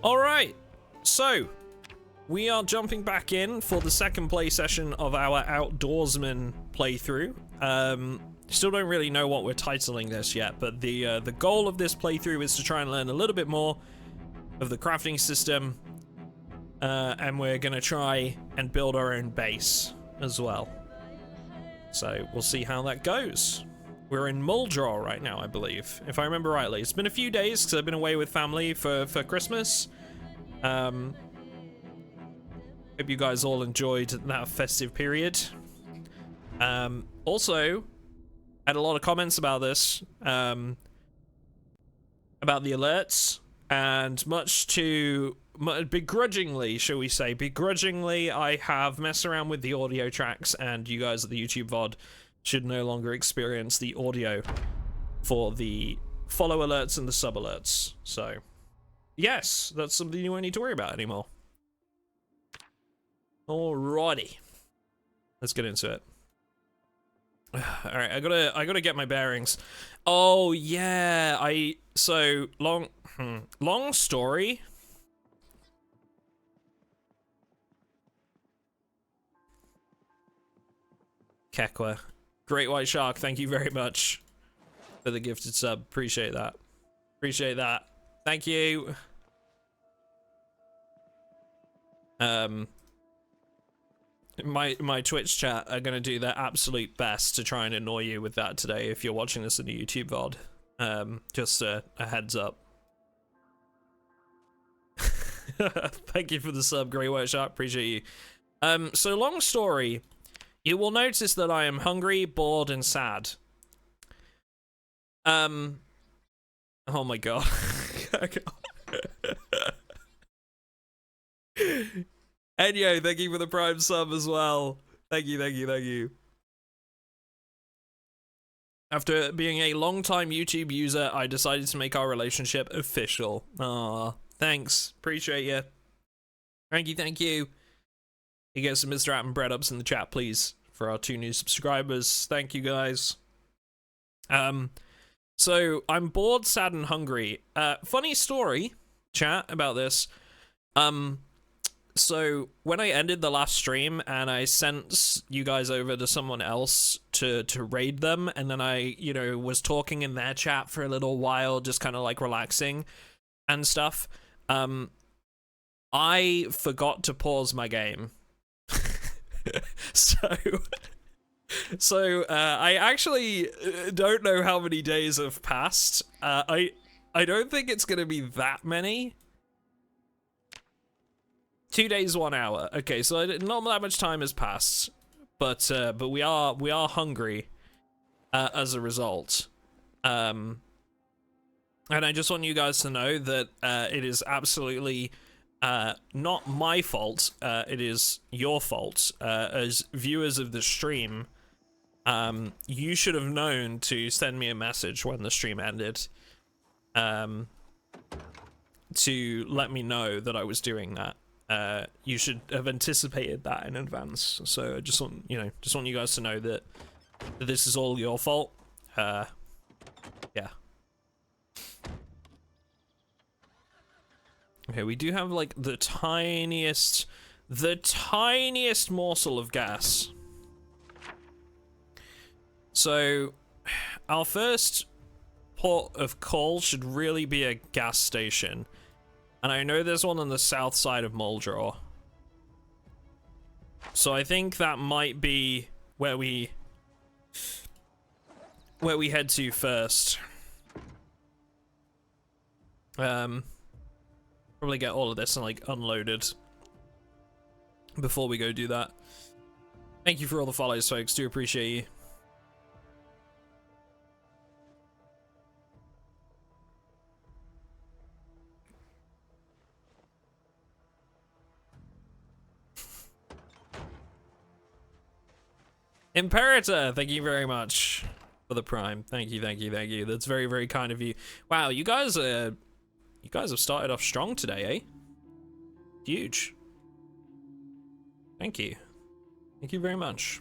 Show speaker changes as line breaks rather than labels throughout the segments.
All right, so we are jumping back in for the second play session of our outdoorsman playthrough. Still don't really know what we're titling this yet, but the goal of this playthrough is to try and learn a little bit more of the crafting system, and we're gonna try and build our own base as well. So we'll see how that goes. We're in Muldraw right now, I believe, if I remember rightly. It's been a few days because I've been away with family for Christmas. Hope you guys all enjoyed that festive period. Also, had a lot of comments about this, about the alerts, and much begrudgingly, shall we say, I have messed around with the audio tracks, and you guys at the YouTube VOD should no longer experience the audio for the follow alerts and the sub alerts. So, yes, that's something you won't need to worry about anymore. Alrighty, let's get into it. All right, I gotta get my bearings. Oh yeah, so long story. Kekwa, Great White Shark, thank you very much for the gifted sub. Appreciate that. Appreciate that. Thank you. My Twitch chat are gonna do their absolute best to try and annoy you with that today if you're watching this in the YouTube VOD. Just a heads up. Thank you for the sub, Grey White Shark, appreciate you. So long story, you will notice that I am hungry, bored, and sad. Oh my god. Enyo, thank you for the Prime sub as well. Thank you, thank you, thank you. After being a long-time YouTube user, I decided to make our relationship official. Aw, thanks. Appreciate you. Thank you, thank you. You get some MrAtom bread ups in the chat, please, for our 2 new subscribers. Thank you, guys. So, I'm bored, sad, and hungry. Funny story, chat, about this. So when I ended the last stream and I sent you guys over to someone else to raid them, and then I, you know, was talking in their chat for a little while, just kind of like relaxing and stuff, I forgot to pause my game. So I actually don't know how many days have passed. I don't think it's gonna be that many. 2 days, 1 hour. Okay, so not that much time has passed, but we are hungry as a result. And I just want you guys to know that it is absolutely not my fault. It is your fault as viewers of the stream. You should have known to send me a message when the stream ended, to let me know that I was doing that. You should have anticipated that in advance. So I just want you guys to know that this is all your fault. Yeah. Okay, we do have like the tiniest morsel of gas. So our first port of call should really be a gas station. And I know there's one on the south side of Muldraw. So I think that might be where we head to first. Probably get all of this and like unloaded before we go do that. Thank you for all the follows, folks. Do appreciate you. Imperator, thank you very much for the Prime. Thank you, thank you, thank you. That's very, very kind of you. Wow, you guys have started off strong today, eh? Huge. Thank you. Thank you very much.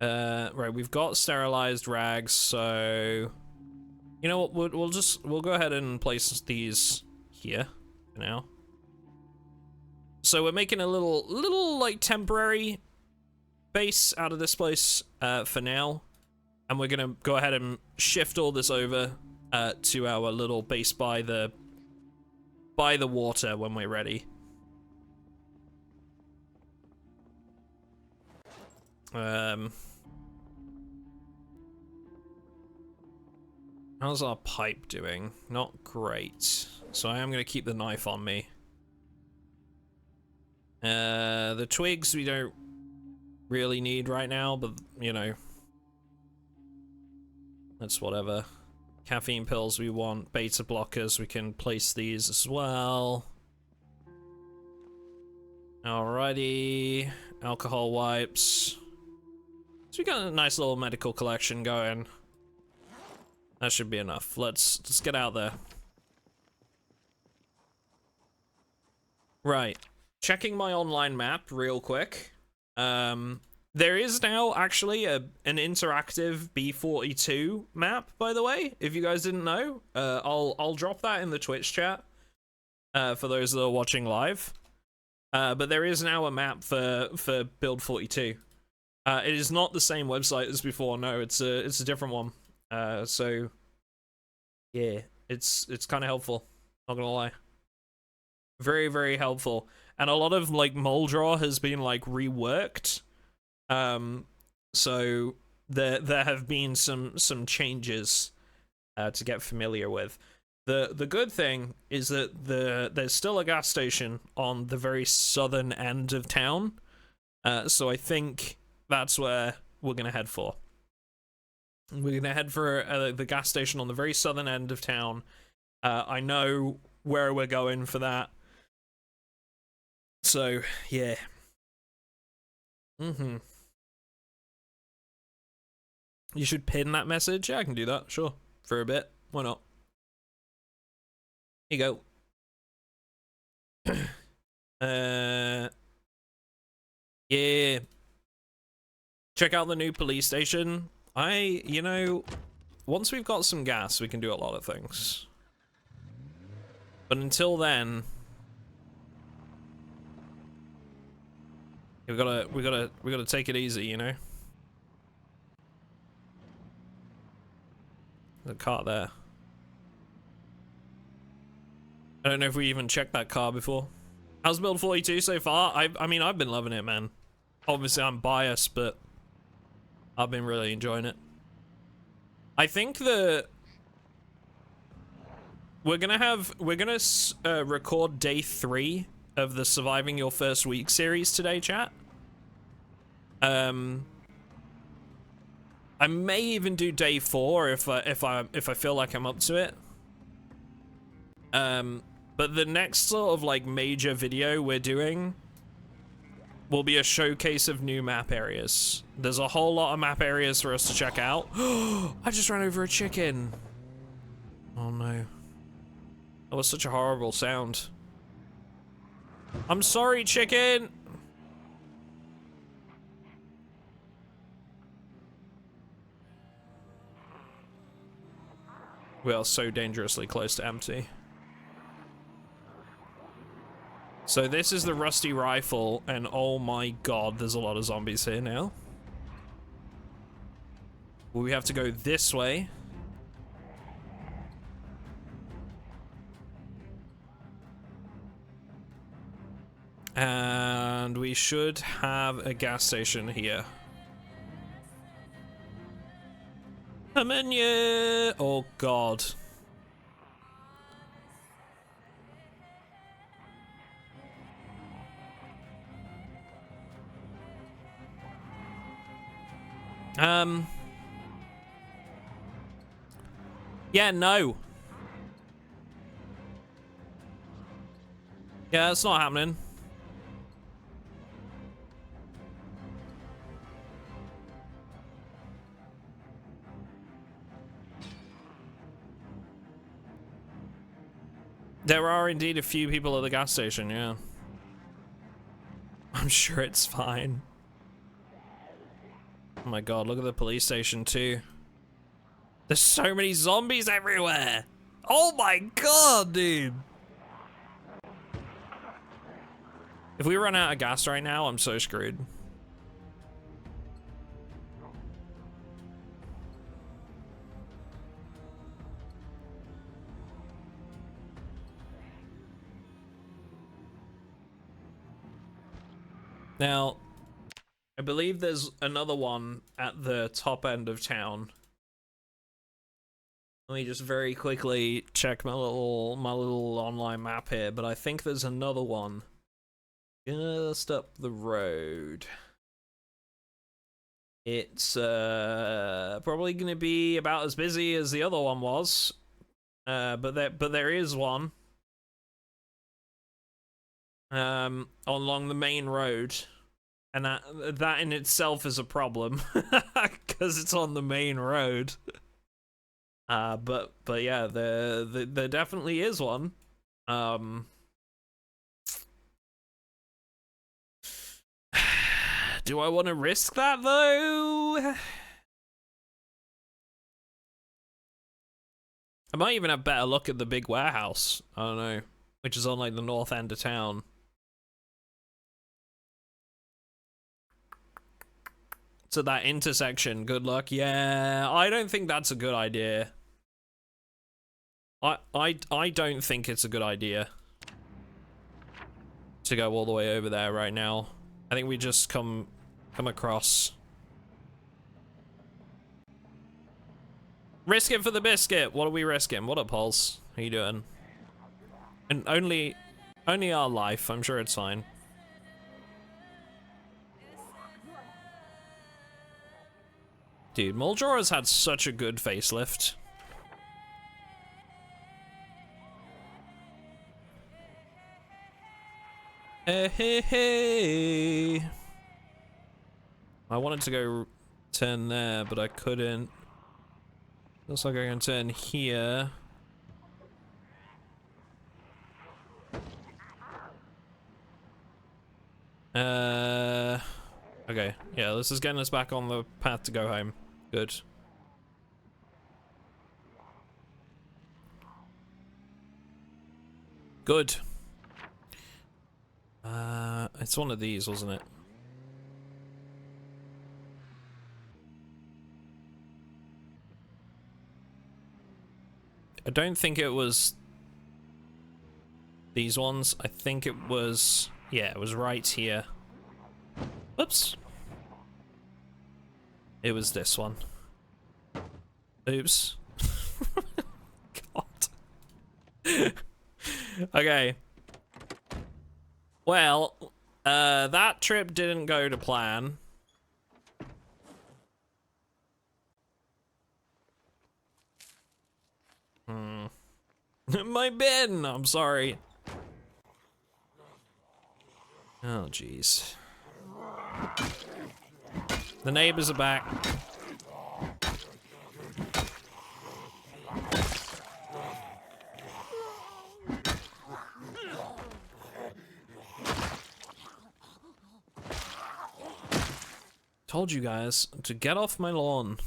Right, we've got sterilized rags, so you know what? We'll go ahead and place these here for now. So we're making a little like temporary base out of this place for now, and we're gonna go ahead and shift all this over to our little base by the water when we're ready. How's our pipe doing? Not great. So I am gonna keep the knife on me. The twigs we don't really need right now, but you know, that's whatever. Caffeine pills we want, beta blockers, we can place these as well. Alrighty, alcohol wipes. So we got a nice little medical collection going. That should be enough. Let's get out there. Right, checking my online map real quick. There is now actually an interactive B42 map, by the way, if you guys didn't know. I'll drop that in the Twitch chat for those that are watching live. But there is now a map for Build 42. It is not the same website as before. No, it's a different one. So yeah, it's kind of helpful. Not gonna lie. Very, very helpful. And a lot of like Moldraw has been like reworked. So there have been some changes to get familiar with. The good thing is that there's still a gas station on the very southern end of town. So I think that's where we're gonna head for. We're gonna head for the gas station on the very southern end of town. I know where we're going for that. So yeah. You should pin that message. Yeah, I can do that. Sure, for a bit. Why not? Here you go. Yeah. Check out the new police station. You know, once we've got some gas, we can do a lot of things. But until then, we gotta take it easy, you know. The car there. I don't know if we even checked that car before. How's Build 42 so far? I mean, I've been loving it, man. Obviously, I'm biased, but I've been really enjoying it. I think we're gonna record day 3 of the Surviving Your First Week series today, chat. I may even do day 4 if I feel like I'm up to it. But the next sort of like major video we're doing will be a showcase of new map areas. There's a whole lot of map areas for us to check out. I just ran over a chicken. Oh no. That was such a horrible sound. I'm sorry, chicken. We are so dangerously close to empty. So this is the rusty rifle, and oh my god, there's a lot of zombies here now. We have to go this way. And we should have a gas station here. Come in, yeah. Oh god. Yeah, no. Yeah, it's not happening. There are indeed a few people at the gas station, yeah. I'm sure it's fine. Oh my god, look at the police station too. There's so many zombies everywhere! Oh my god, dude! If we run out of gas right now, I'm so screwed. Now, I believe there's another one at the top end of town. Let me just very quickly check my little online map here, but I think there's another one just up the road. It's probably gonna be about as busy as the other one was, but there is one along the main road, and that in itself is a problem because it's on the main road. But yeah, there definitely is one. Do I want to risk that though? I might even have better look at the big warehouse. I don't know, which is on like the north end of town. To that intersection, good luck. Yeah, I don't think that's a good idea. I don't think it's a good idea to go all the way over there right now. I think we just come across. Risk it for the biscuit. What are we risking? What up, Pulse? How you doing? And only our life. I'm sure it's fine. Dude, Muldraw had such a good facelift. Hey, hey. I wanted to go turn there, but I couldn't. Looks like I can turn here. Okay. Yeah, this is getting us back on the path to go home. Good. Good. It's one of these, wasn't it? I don't think it was these ones. I think it was, yeah, it was right here. Oops. It was this one. Oops. God. Okay. Well, that trip didn't go to plan. My bin! I'm sorry. Oh, jeez. The neighbors are back. Told you guys to get off my lawn.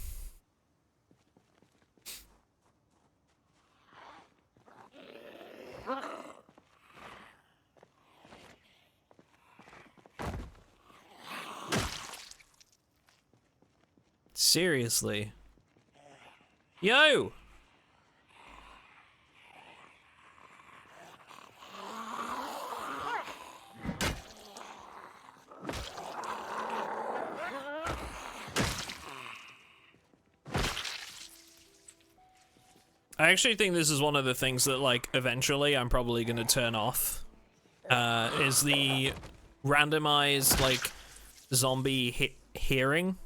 Seriously. Yo! I actually think this is one of the things that, like, eventually I'm probably gonna turn off. Is the randomized, like, zombie hearing.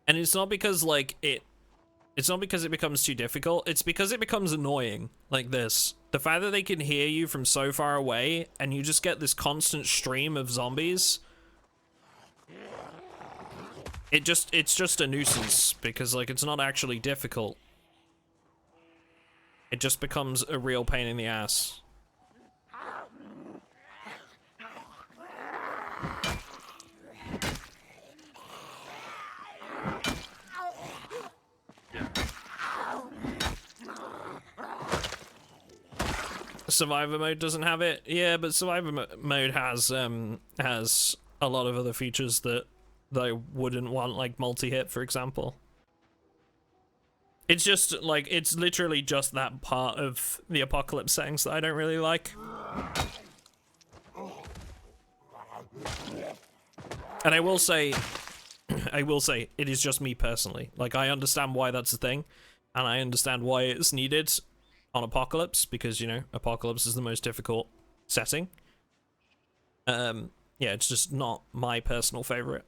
And it's not because, like, it's not because it becomes too difficult, it's because it becomes annoying, like this. The fact that they can hear you from so far away, and you just get this constant stream of zombies. It's just a nuisance, because, like, it's not actually difficult. It just becomes a real pain in the ass. Survivor mode doesn't have it. Yeah, but Survivor mode has a lot of other features that I wouldn't want, like multi-hit, for example. It's just like, it's literally just that part of the apocalypse settings that I don't really like. And I will say, it is just me personally. Like, I understand why that's a thing, and I understand why it's needed on Apocalypse, because, you know, Apocalypse is the most difficult setting. Yeah, it's just not my personal favorite.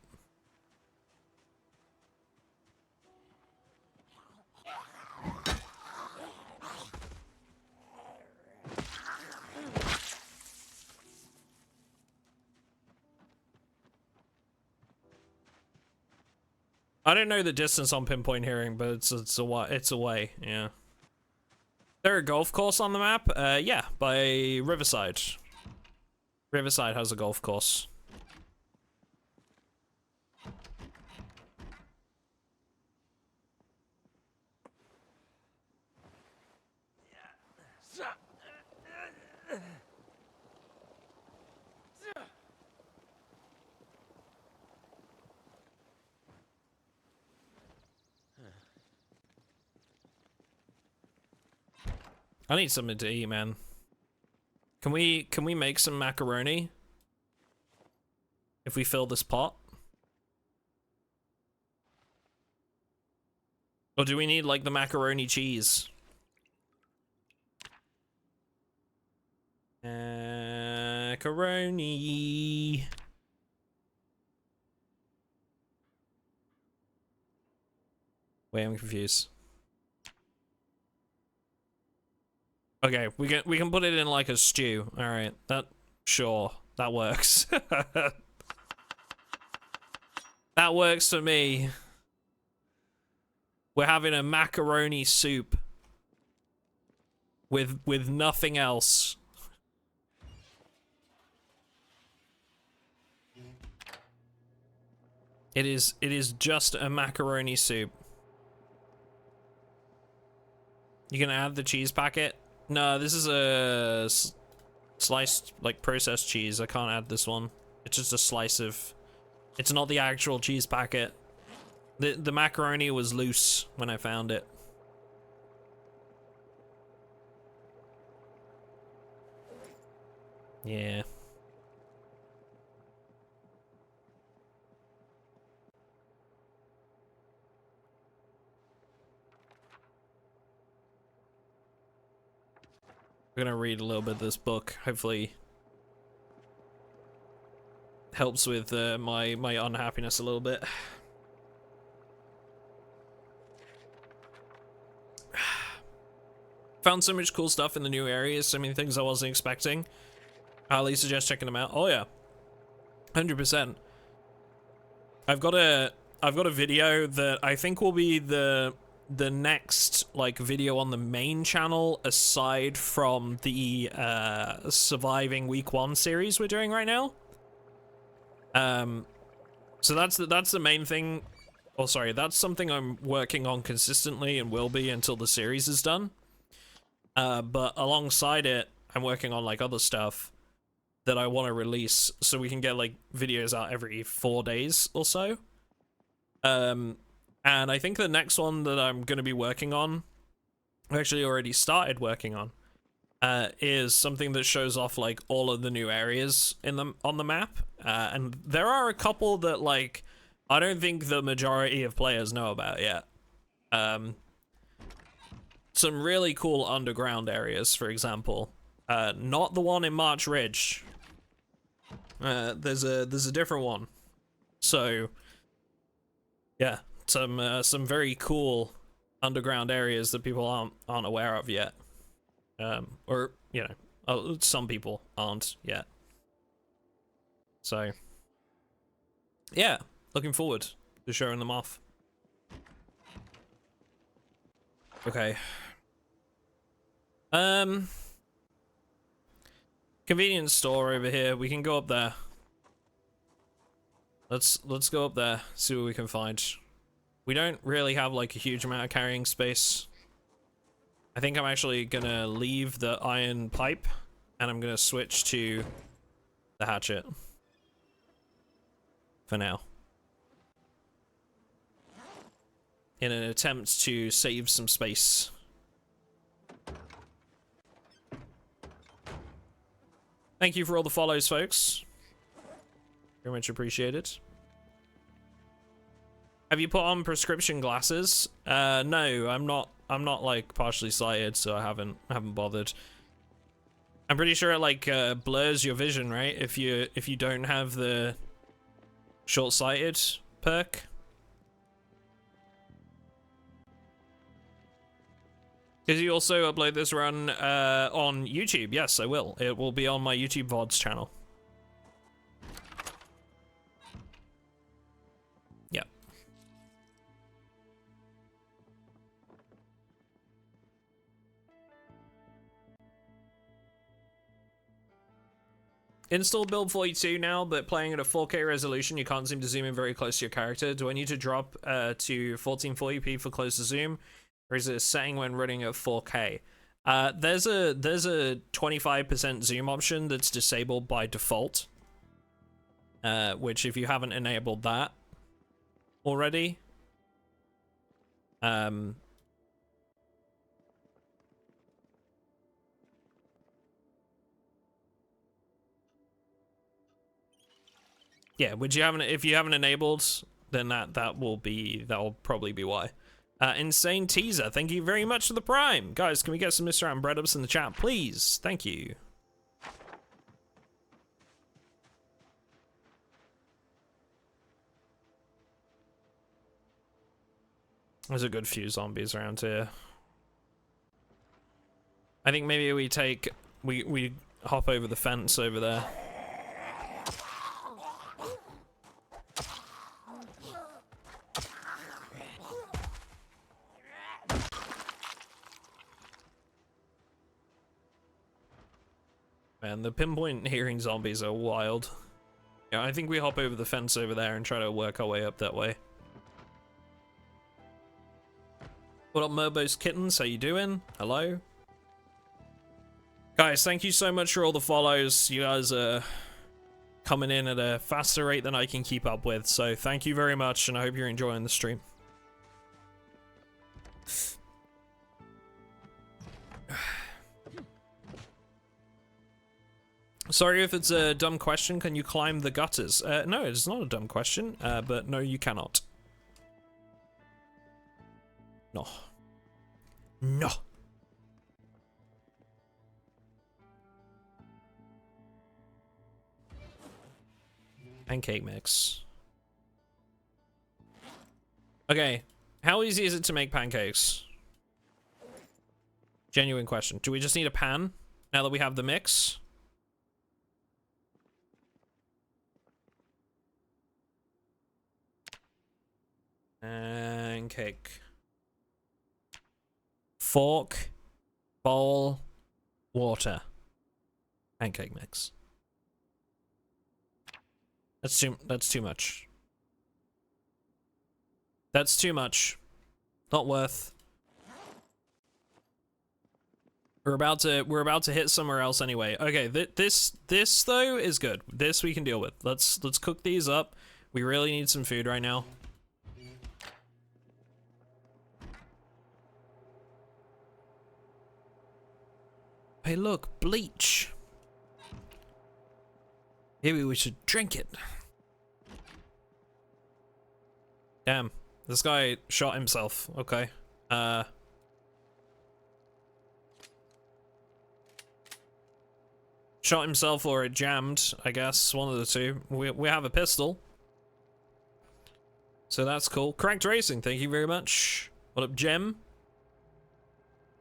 I don't know the distance on pinpoint hearing, but it's away, yeah. Is there a golf course on the map? Yeah, by Riverside. Riverside has a golf course. I need something to eat, man. Can we make some macaroni? If we fill this pot? Or do we need, like, the macaroni cheese? Macaroni. Wait, I'm confused. Okay, we can put it in like a stew. All right, sure, that works. That works for me. We're having a macaroni soup with nothing else. It is just a macaroni soup. You can add the cheese packet. No, this is a sliced, like, processed cheese. I can't add this one. It's just a slice of... It's not the actual cheese packet. The macaroni was loose when I found it. Yeah. I'm gonna read a little bit of this book. Hopefully helps with my unhappiness a little bit. Found so much cool stuff in the new areas, so many things I wasn't expecting. Highly suggest checking them out. Oh yeah, 100%. I've got a video that I think will be the next, like, video on the main channel, aside from the surviving week 1 series we're doing right now. So that's the main thing. Oh, sorry, that's something I'm working on consistently and will be until the series is done. But alongside it, I'm working on, like, other stuff that I want to release, so we can get, like, videos out every 4 days or so. And I think the next one that I'm going to be working on, I actually already started working on, is something that shows off, like, all of the new areas on the map. And there are a couple that, like, I don't think the majority of players know about yet. Some really cool underground areas, for example. Not the one in March Ridge. There's a different one. So, yeah. Some very cool underground areas that people aren't aware of yet, or, you know, some people aren't yet. So, yeah, looking forward to showing them off. Okay. Convenience store over here. We can go up there. Let's go up there. See what we can find. We don't really have, like, a huge amount of carrying space. I think I'm actually gonna leave the iron pipe and I'm gonna switch to the hatchet for now, in an attempt to save some space. Thank you for all the follows, folks. Very much appreciated. Have you put on prescription glasses? No, I'm not like partially sighted, so I haven't bothered. I'm pretty sure it like blurs your vision, right? If you don't have the short-sighted perk. Did you also upload this run on YouTube? Yes, I will. It will be on my YouTube VODs channel. Yeah. Install build 42 now, but playing at a 4K resolution, you can't seem to zoom in very close to your character. Do I need to drop to 1440p for close to zoom? Or is it a setting when running at 4K? There's a 25% zoom option that's disabled by default. Which if you haven't enabled that already, yeah, if you haven't enabled, then that'll probably be why. Insane Teaser, thank you very much for the Prime. Guys, can we get some MrAtomicDucks in the chat, please? Thank you. There's a good few zombies around here. I think maybe we hop over the fence over there. Man, the pinpoint hearing zombies are wild. Yeah, I think we hop over the fence over there and try to work our way up that way. What up, Murbo's Kittens? How you doing? Hello? Guys, thank you so much for all the follows. You guys are coming in at a faster rate than I can keep up with, so thank you very much, and I hope you're enjoying the stream. Sorry if it's a dumb question. Can you climb the gutters? No, it's not a dumb question, but no, you cannot. No. No. Pancake mix. Okay, how easy is it to make pancakes? Genuine question. Do we just need a pan now that we have the mix? Pancake. Fork, bowl, water. Pancake mix. That's too much. That's too much. Not worth. We're about to hit somewhere else anyway. Okay, this though is good. This we can deal with. Let's cook these up. We really need some food right now. Hey look, bleach. Maybe we should drink it. Damn, this guy shot himself. Okay. Shot himself or it jammed, I guess. One of the two. We have a pistol. So that's cool. Cracked Racing, thank you very much. What up, Gem?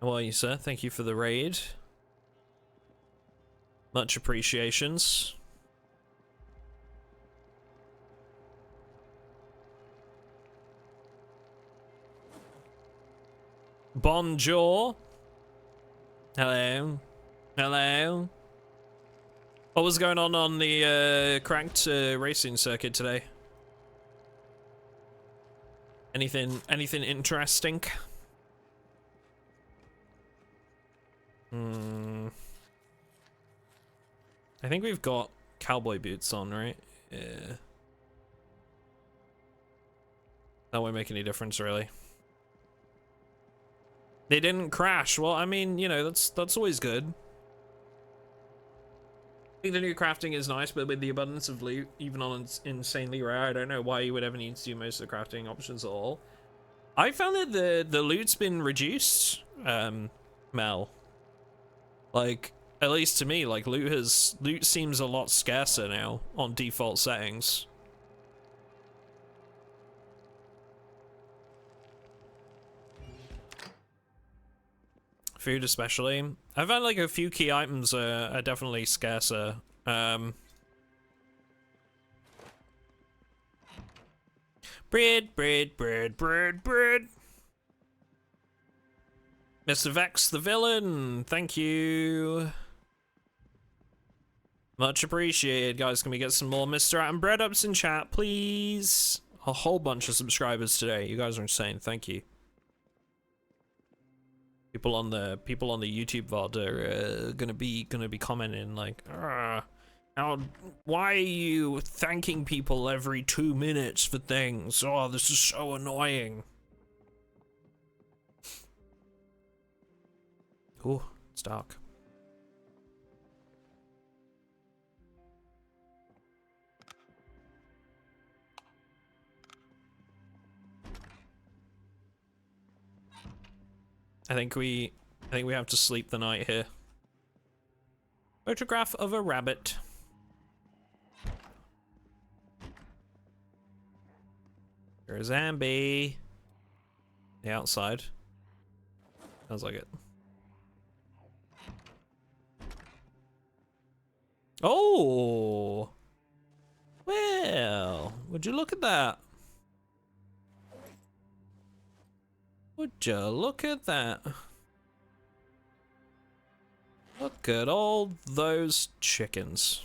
How are you, sir? Thank you for the raid. Much appreciations. Bonjour. Hello. Hello. What was going on the cranked racing circuit today? Anything interesting? I think we've got cowboy boots on, right? Yeah. That won't make any difference, really. They didn't crash. Well, I mean, you know, that's always good. I think the new crafting is nice, but with the abundance of loot, even on insanely rare, I don't know why you would ever need to do most of the crafting options at all. I found that the loot's been reduced, Mel. Like, at least to me, like, loot seems a lot scarcer now on default settings. Food especially. I found like a few key items are definitely scarcer. Bread. Mr. Vex the villain, thank you. Much appreciated, guys. Can we get some more Mr. Atom bread ups in chat, please? A whole bunch of subscribers today. You guys are insane. Thank you. People on the YouTube VOD are gonna be commenting like, now, why are you thanking people every 2 minutes for things? Oh, this is so annoying. Ooh, it's dark. I think we have to sleep the night here. Photograph of a rabbit. There's Ambi. The outside. Sounds like it. Oh! Well, would you look at that? Would you look at that? Look at all those chickens.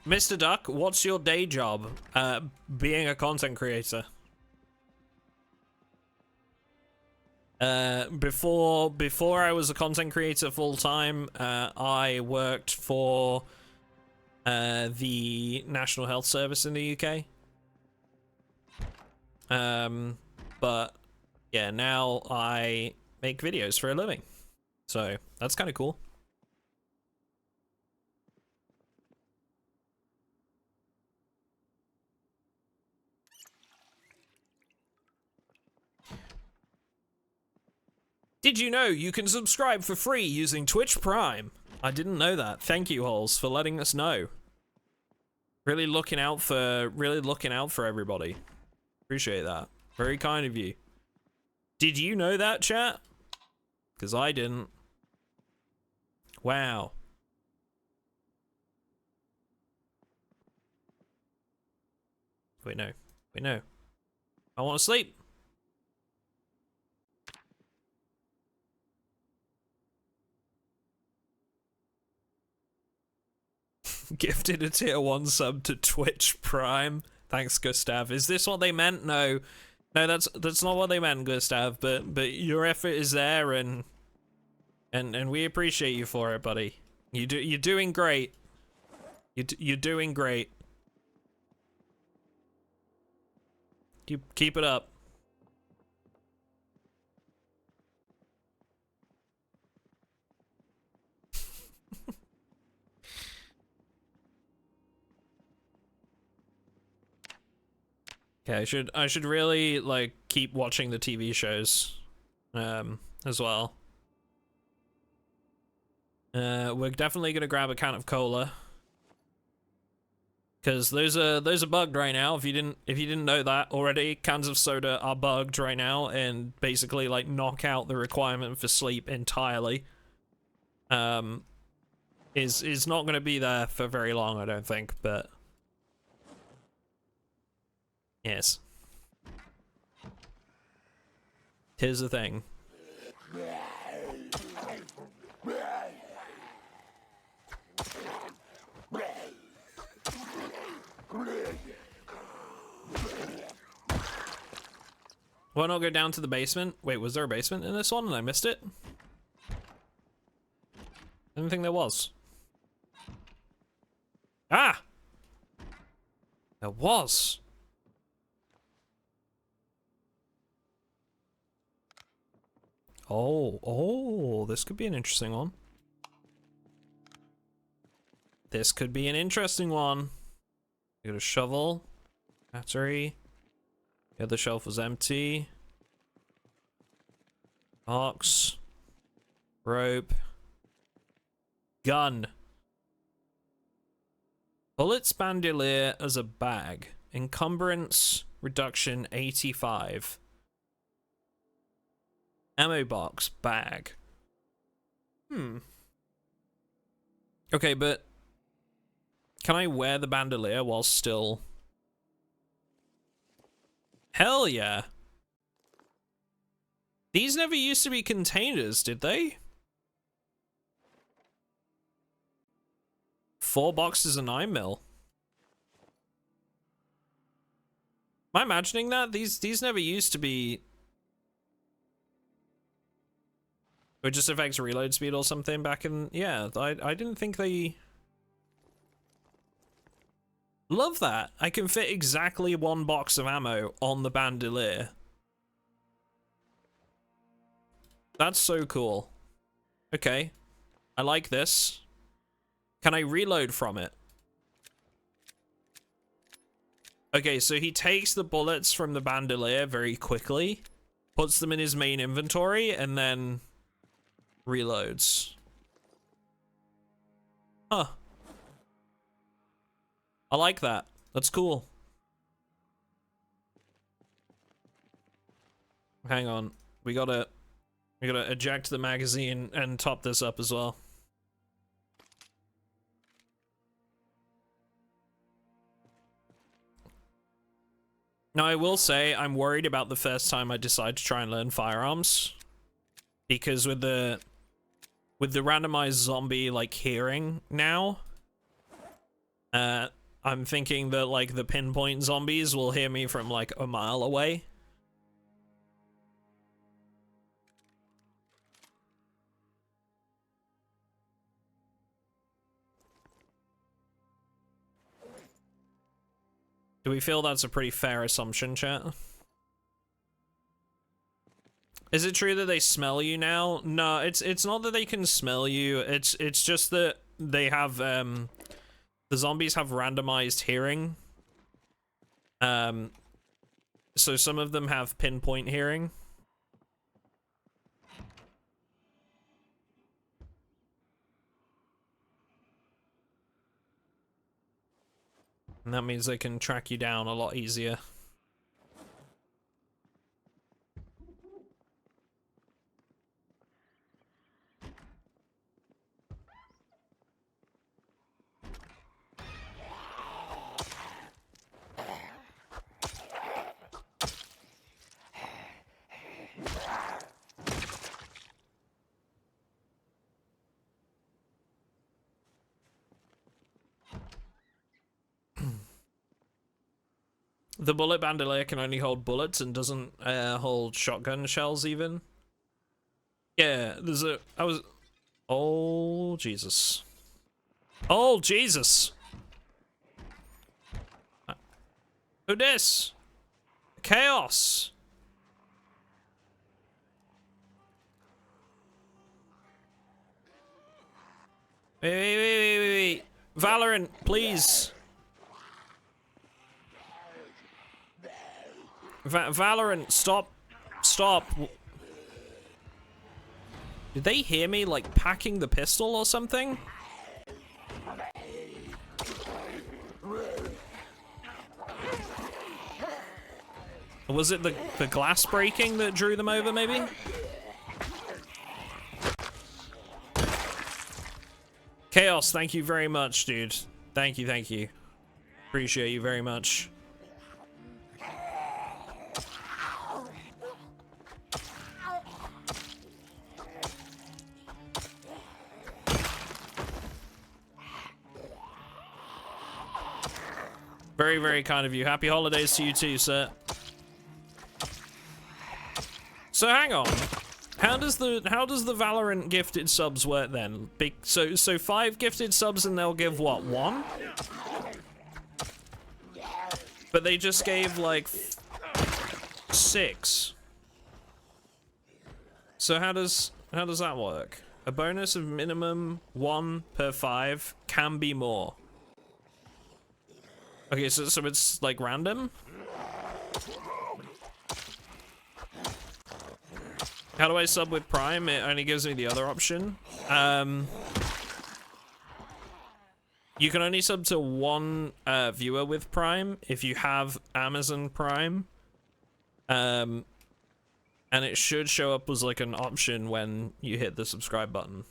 Mr. Duck, what's your day job? Being a content creator. Before I was a content creator full time, I worked for the National Health Service in the UK. But yeah, now I make videos for a living, so that's kind of cool. Did you know you can subscribe for free using Twitch Prime? I didn't know that. Thank you, Holes, for letting us know. Really looking out for everybody. Appreciate that. Very kind of you. Did you know that, chat? Because I didn't. Wow. Wait, no. Wait, no. I want to sleep. Gifted a tier 1 sub to Twitch Prime. Thanks, Gustav. Is this what they meant? No. No, that's not what they meant, Gustav, but your effort is there, and we appreciate you for it, buddy. You're doing great. You're doing great. Keep it up. Okay, I should really like keep watching the TV shows as well. We're definitely gonna grab a can of cola, because those are bugged right now. If you didn't know that already, cans of soda are bugged right now and basically like knock out the requirement for sleep entirely. Is not gonna be there for very long, I don't think, but yes. Here's the thing. Why not go down to the basement? Wait, was there a basement in this one and I missed it? I didn't think there was. Ah! There was. Oh, this could be an interesting one. This could be an interesting one. You got a shovel, battery. The other shelf was empty. Box, rope, gun. Bullets bandolier as a bag. Encumbrance reduction 85. Ammo box bag. Okay, but can I wear the bandolier while still? Hell yeah. These never used to be containers, did they? 4 boxes of 9mm. Am I imagining that? These never used to be. Or just affects reload speed or something back in. Yeah, I didn't think they. Love that. I can fit exactly 1 box of ammo on the bandolier. That's so cool. Okay. I like this. Can I reload from it? Okay, so he takes the bullets from the bandolier very quickly, puts them in his main inventory, and then reloads. Huh. I like that. That's cool. Hang on. We gotta eject the magazine and top this up as well. Now, I will say I'm worried about the first time I decide to try and learn firearms, because with the randomized zombie like hearing now, I'm thinking that like the pinpoint zombies will hear me from like a mile away. Do we feel that's a pretty fair assumption, chat? Is it true that they smell you now? No, it's not that they can smell you. It's just that they have the zombies have randomized hearing. So some of them have pinpoint hearing. And that means they can track you down a lot easier. The bullet bandolier can only hold bullets and doesn't hold shotgun shells even. Yeah, there's a... Oh, Jesus. Oh, Jesus! Who this? Chaos! Wait. Valorant, please. Valorant, stop. Did they hear me, like, packing the pistol or something? Or was it the glass breaking that drew them over, maybe? Chaos, thank you very much, dude. Thank you. Appreciate you very much. Very, very kind of you. Happy holidays to you too, sir. So hang on. How does the Valorant gifted subs work then? So 5 gifted subs and they'll give what, 1? But they just gave like 6. So how does that work? A bonus of minimum 1 per 5 can be more. Okay, so it's like random? How do I sub with Prime? It only gives me the other option. You can only sub to 1 viewer with Prime if you have Amazon Prime. And it should show up as like an option when you hit the subscribe button.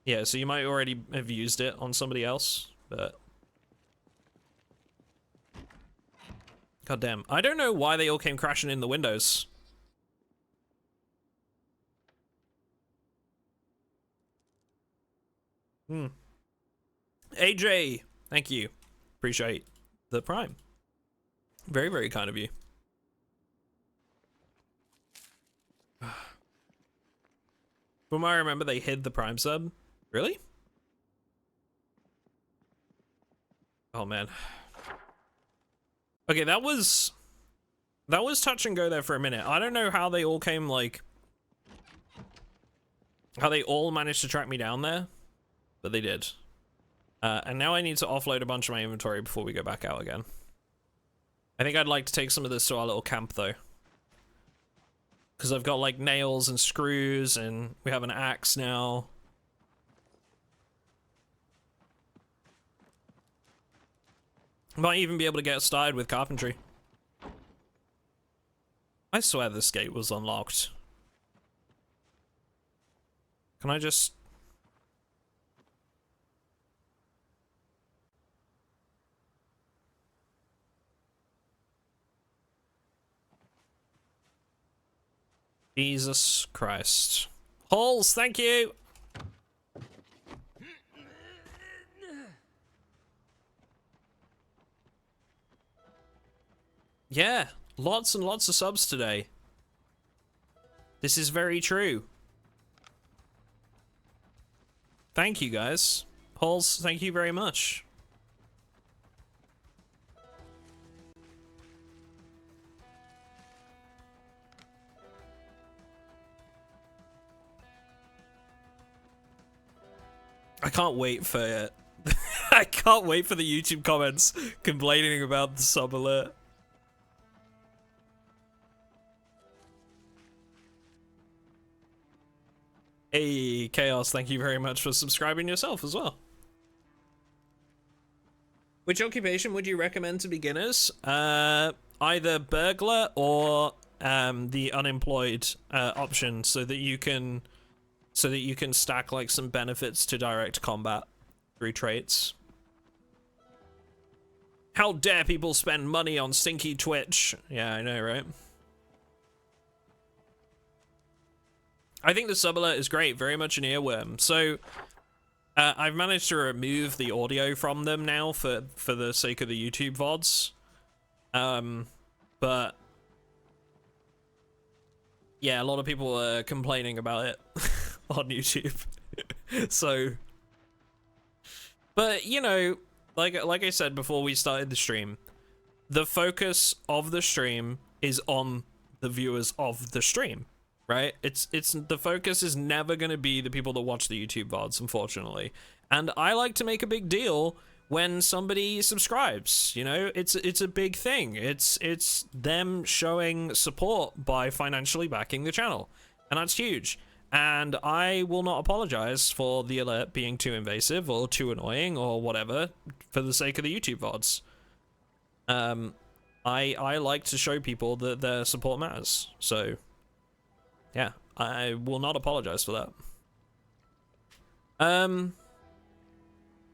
Yeah, so you might already have used it on somebody else, but... God damn. I don't know why they all came crashing in the windows. AJ, thank you. Appreciate the Prime. Very, very kind of you. From what I remember, they hid the Prime sub. Really? Oh, man. Okay, that was touch and go there for a minute. I don't know how they all came, like... how they all managed to track me down there. But they did. And now I need to offload a bunch of my inventory before we go back out again. I think I'd like to take some of this to our little camp, though. Because I've got, like, nails and screws, and we have an axe now. Might even be able to get started with carpentry. I swear this gate was unlocked. Can I just... Jesus Christ. Holes, thank you! Yeah, lots and lots of subs today. This is very true. Thank you, guys. Holes, thank you very much. I can't wait for it. I can't wait for the YouTube comments complaining about the sub alert. Hey, Chaos, thank you very much for subscribing yourself as well. Which occupation would you recommend to beginners? Either burglar or the unemployed option, so that you can stack like some benefits to direct combat through traits. How dare people spend money on stinky Twitch? Yeah, I know, right? I think the sub alert is great, very much an earworm. So I've managed to remove the audio from them now for the sake of the YouTube VODs. But yeah, a lot of people are complaining about it on YouTube. So, but you know, like I said before we started the stream, the focus of the stream is on the viewers of the stream. Right? It's the focus is never going to be the people that watch the YouTube VODs, unfortunately. And I like to make a big deal when somebody subscribes, you know? It's a big thing. It's them showing support by financially backing the channel. And that's huge. And I will not apologize for the alert being too invasive or too annoying or whatever for the sake of the YouTube VODs. I like to show people that their support matters. So yeah, I will not apologize for that.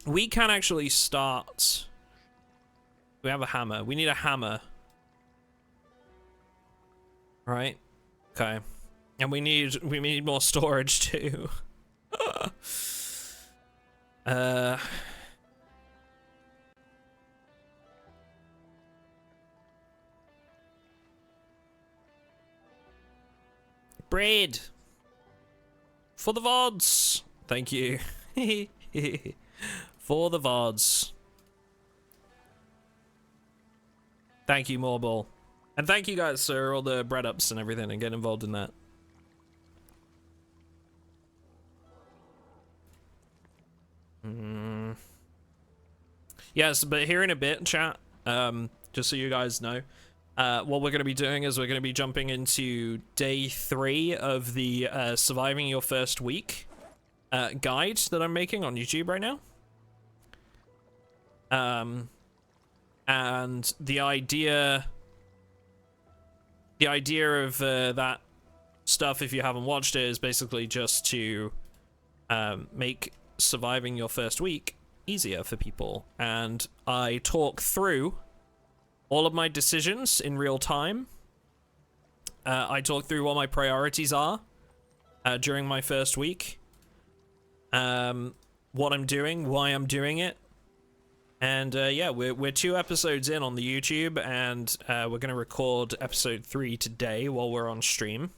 We can actually start. We have a hammer. We need a hammer. Right? Okay. And we need more storage too. Bread. For the VODs. Thank you. For the VODs. Thank you, Morball. And thank you guys for all the bread ups and everything and getting involved in that. Yes, but here in a bit, chat, just so you guys know, what we're going to be doing is we're going to be jumping into day 3 of the surviving your first week guide that I'm making on YouTube right now. And the idea of that stuff, if you haven't watched it, is basically just to make surviving your first week easier for people. And I talk through all of my decisions in real time. I talk through what my priorities are during my first week, what I'm doing, why I'm doing it. And yeah, we're 2 episodes in on the YouTube, and we're gonna record episode 3 today while we're on stream.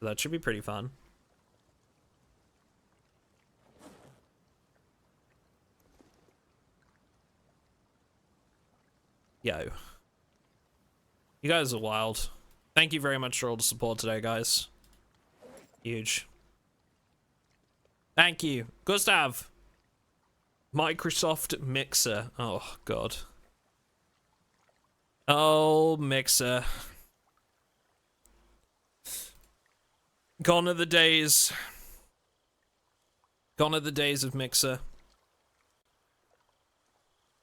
So that should be pretty fun. Yo. You guys are wild. Thank you very much for all the support today, guys. Huge. Thank you. Gustav. Microsoft Mixer. Oh, God. Oh, Mixer. Gone are the days. Gone are the days of Mixer.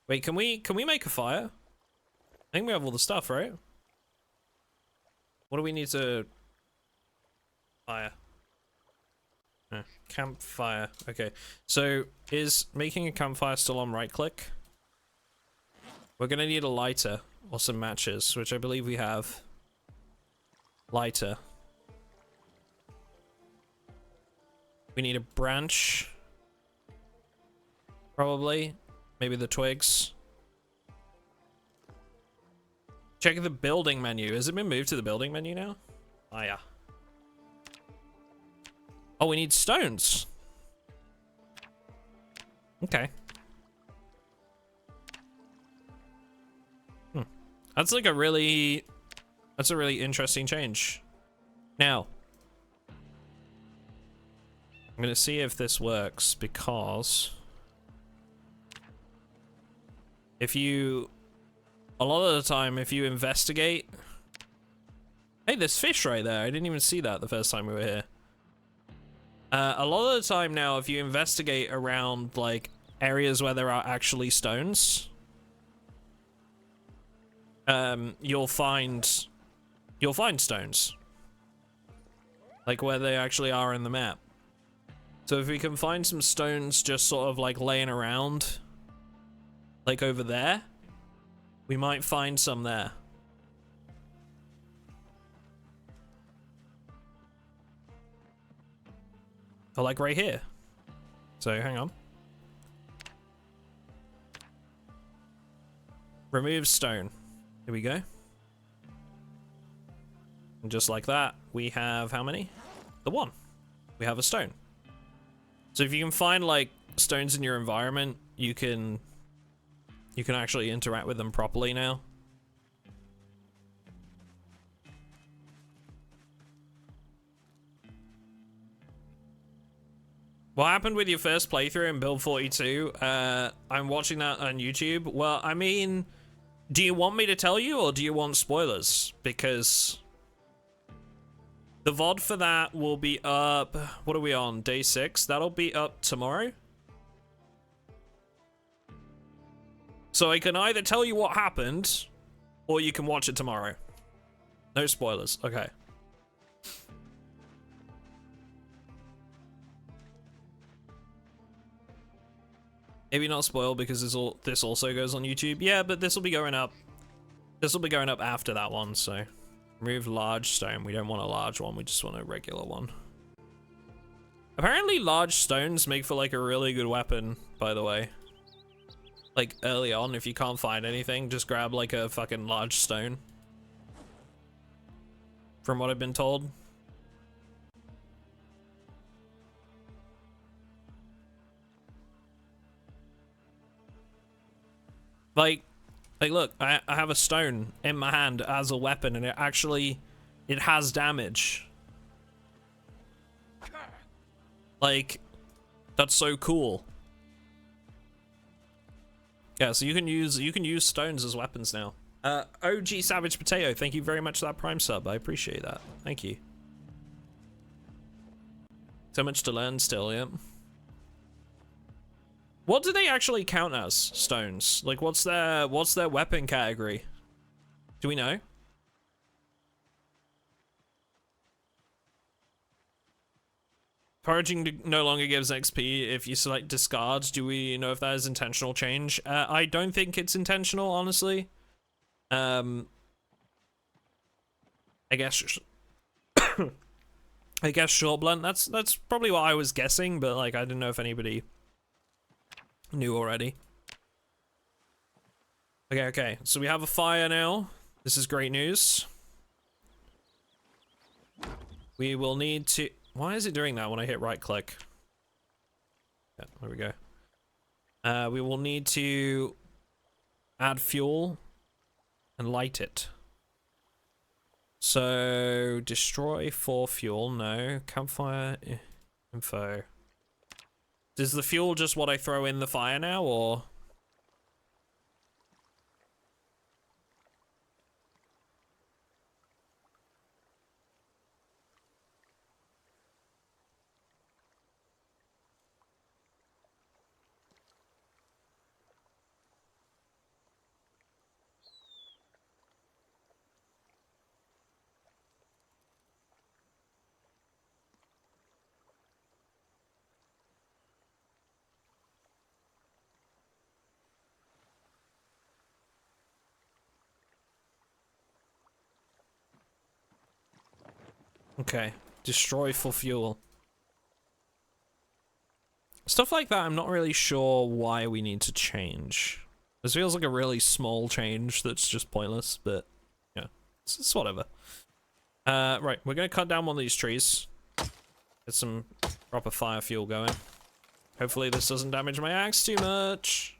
Wait, can we make a fire? I think we have all the stuff, right? What do we need to... Fire. Campfire. Okay. So, is making a campfire still on right click? We're gonna need a lighter or some matches, which I believe we have. Lighter. We need a branch. Probably. Maybe the twigs. Check the building menu. Has it been moved to the building menu now? Oh, yeah. Oh, we need stones. Okay. That's like a really... That's a really interesting change. Now. I'm gonna see if this works, because... If you... A lot of the time, if you investigate... Hey, there's fish right there. I didn't even see that the first time we were here. A lot of the time now, if you investigate around, like, areas where there are actually stones... you'll find stones. Like, where they actually are in the map. So if we can find some stones just sort of, like, laying around... Like, over there... We might find some there. Or like right here. So hang on. Remove stone. Here we go. And just like that, we have how many? The 1. We have a stone. So if you can find like stones in your environment, you can actually interact with them properly now. What happened with your first playthrough in Build 42? I'm watching that on YouTube. Well, I mean, do you want me to tell you or do you want spoilers? Because the VOD for that will be up... What are we on? Day 6? That'll be up tomorrow. So I can either tell you what happened, or you can watch it tomorrow. No spoilers. Okay. Maybe not spoil because this also goes on YouTube. Yeah, but this will be going up. This will be going up after that one, so... Remove large stone. We don't want a large one, we just want a regular one. Apparently large stones make for like a really good weapon, by the way. Like, early on, if you can't find anything, just grab, like, a fucking large stone. From what I've been told. Like look, I have a stone in my hand as a weapon, and it has damage. Like, that's so cool. Yeah, so you can use stones as weapons now. OG Savage Potato, thank you very much for that Prime sub. I appreciate that. Thank you. So much to learn still, yeah. What do they actually count as, stones? Like, what's their weapon category? Do we know? Foraging no longer gives XP if you select discard. Do we know if that is intentional change? I don't think it's intentional, honestly. I guess I guess short blunt. That's probably what I was guessing, but like I didn't know if anybody knew already. Okay. So we have a fire now. This is great news. We will need to. Why is it doing that when I hit right click? Yeah, there we go. We will need to add fuel and light it. So destroy for fuel, no. Campfire info. Is the fuel just what I throw in the fire now, or? Okay, destroy for fuel. Stuff like that, I'm not really sure why we need to change. This feels like a really small change that's just pointless, but yeah, it's whatever. Right, we're gonna cut down one of these trees. Get some proper fire fuel going. Hopefully this doesn't damage my axe too much.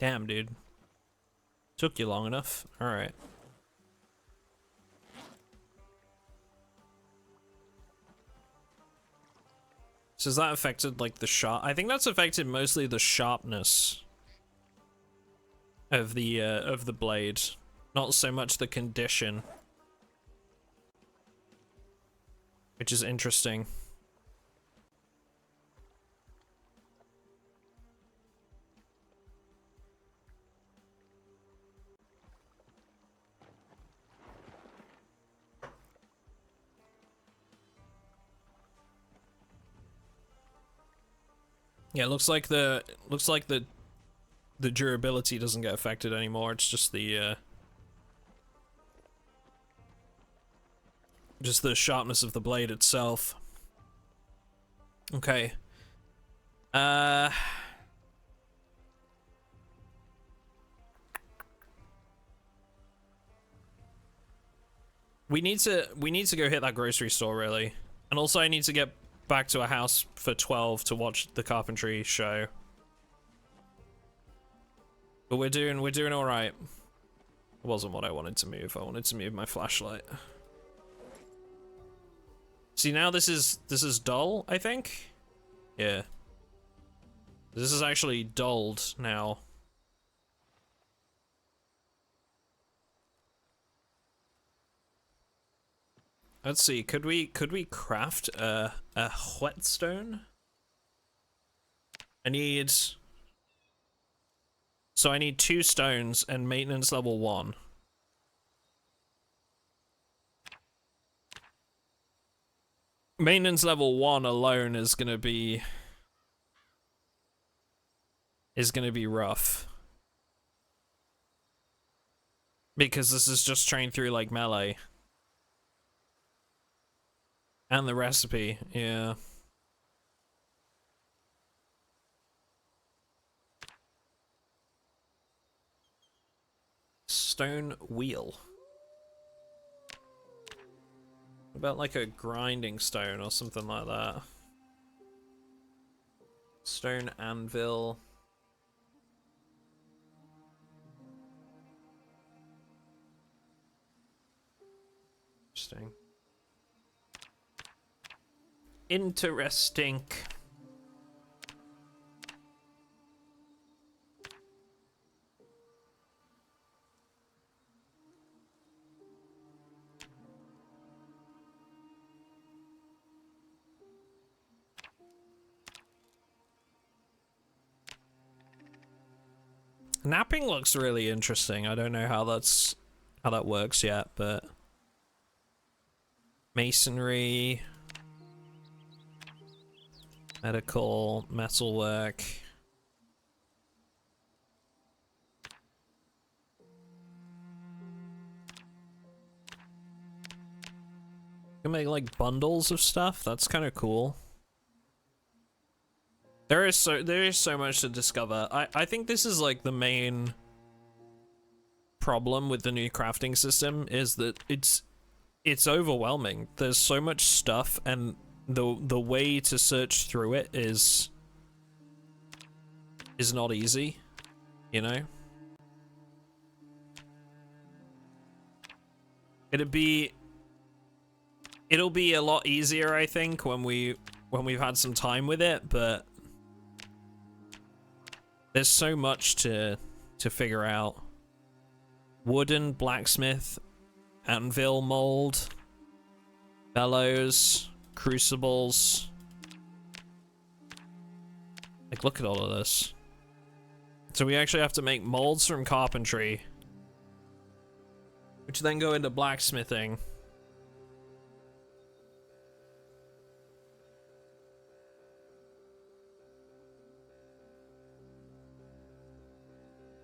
Damn, dude. Took you long enough. Alright. So has that affected, like, the sharp? I think that's affected mostly the sharpness of the blade. Not so much the condition. Which is interesting. Yeah, looks like the durability doesn't get affected anymore. It's just the sharpness of the blade itself. Okay. We need to go hit that grocery store, really. And also I need to get back to a house for 12 to watch the carpentry show. But we're doing all right. It wasn't what I wanted to move. I wanted to move my flashlight. See, now this is dull, I think. Yeah. This is actually dulled now. Let's see, could we craft a whetstone? I need 2 stones and maintenance level 1. Maintenance level 1 alone is gonna be rough. Because this is just trained through like melee. And the recipe, yeah. Stone wheel. What about like a grinding stone or something like that? Stone anvil. Interesting. Interesting. Napping looks really interesting. I don't know how that works yet, but masonry, medical, metalwork. You can make like bundles of stuff. That's kind of cool. There is so much to discover. I think this is like the main problem with the new crafting system is that it's overwhelming. There's so much stuff, and the way to search through it is not easy, you know? It'll be a lot easier, I think, when we've had some time with it, but there's so much to figure out. Wooden, blacksmith, anvil mold, bellows, crucibles. Like, look at all of this. So we actually have to make molds from carpentry, which then go into blacksmithing.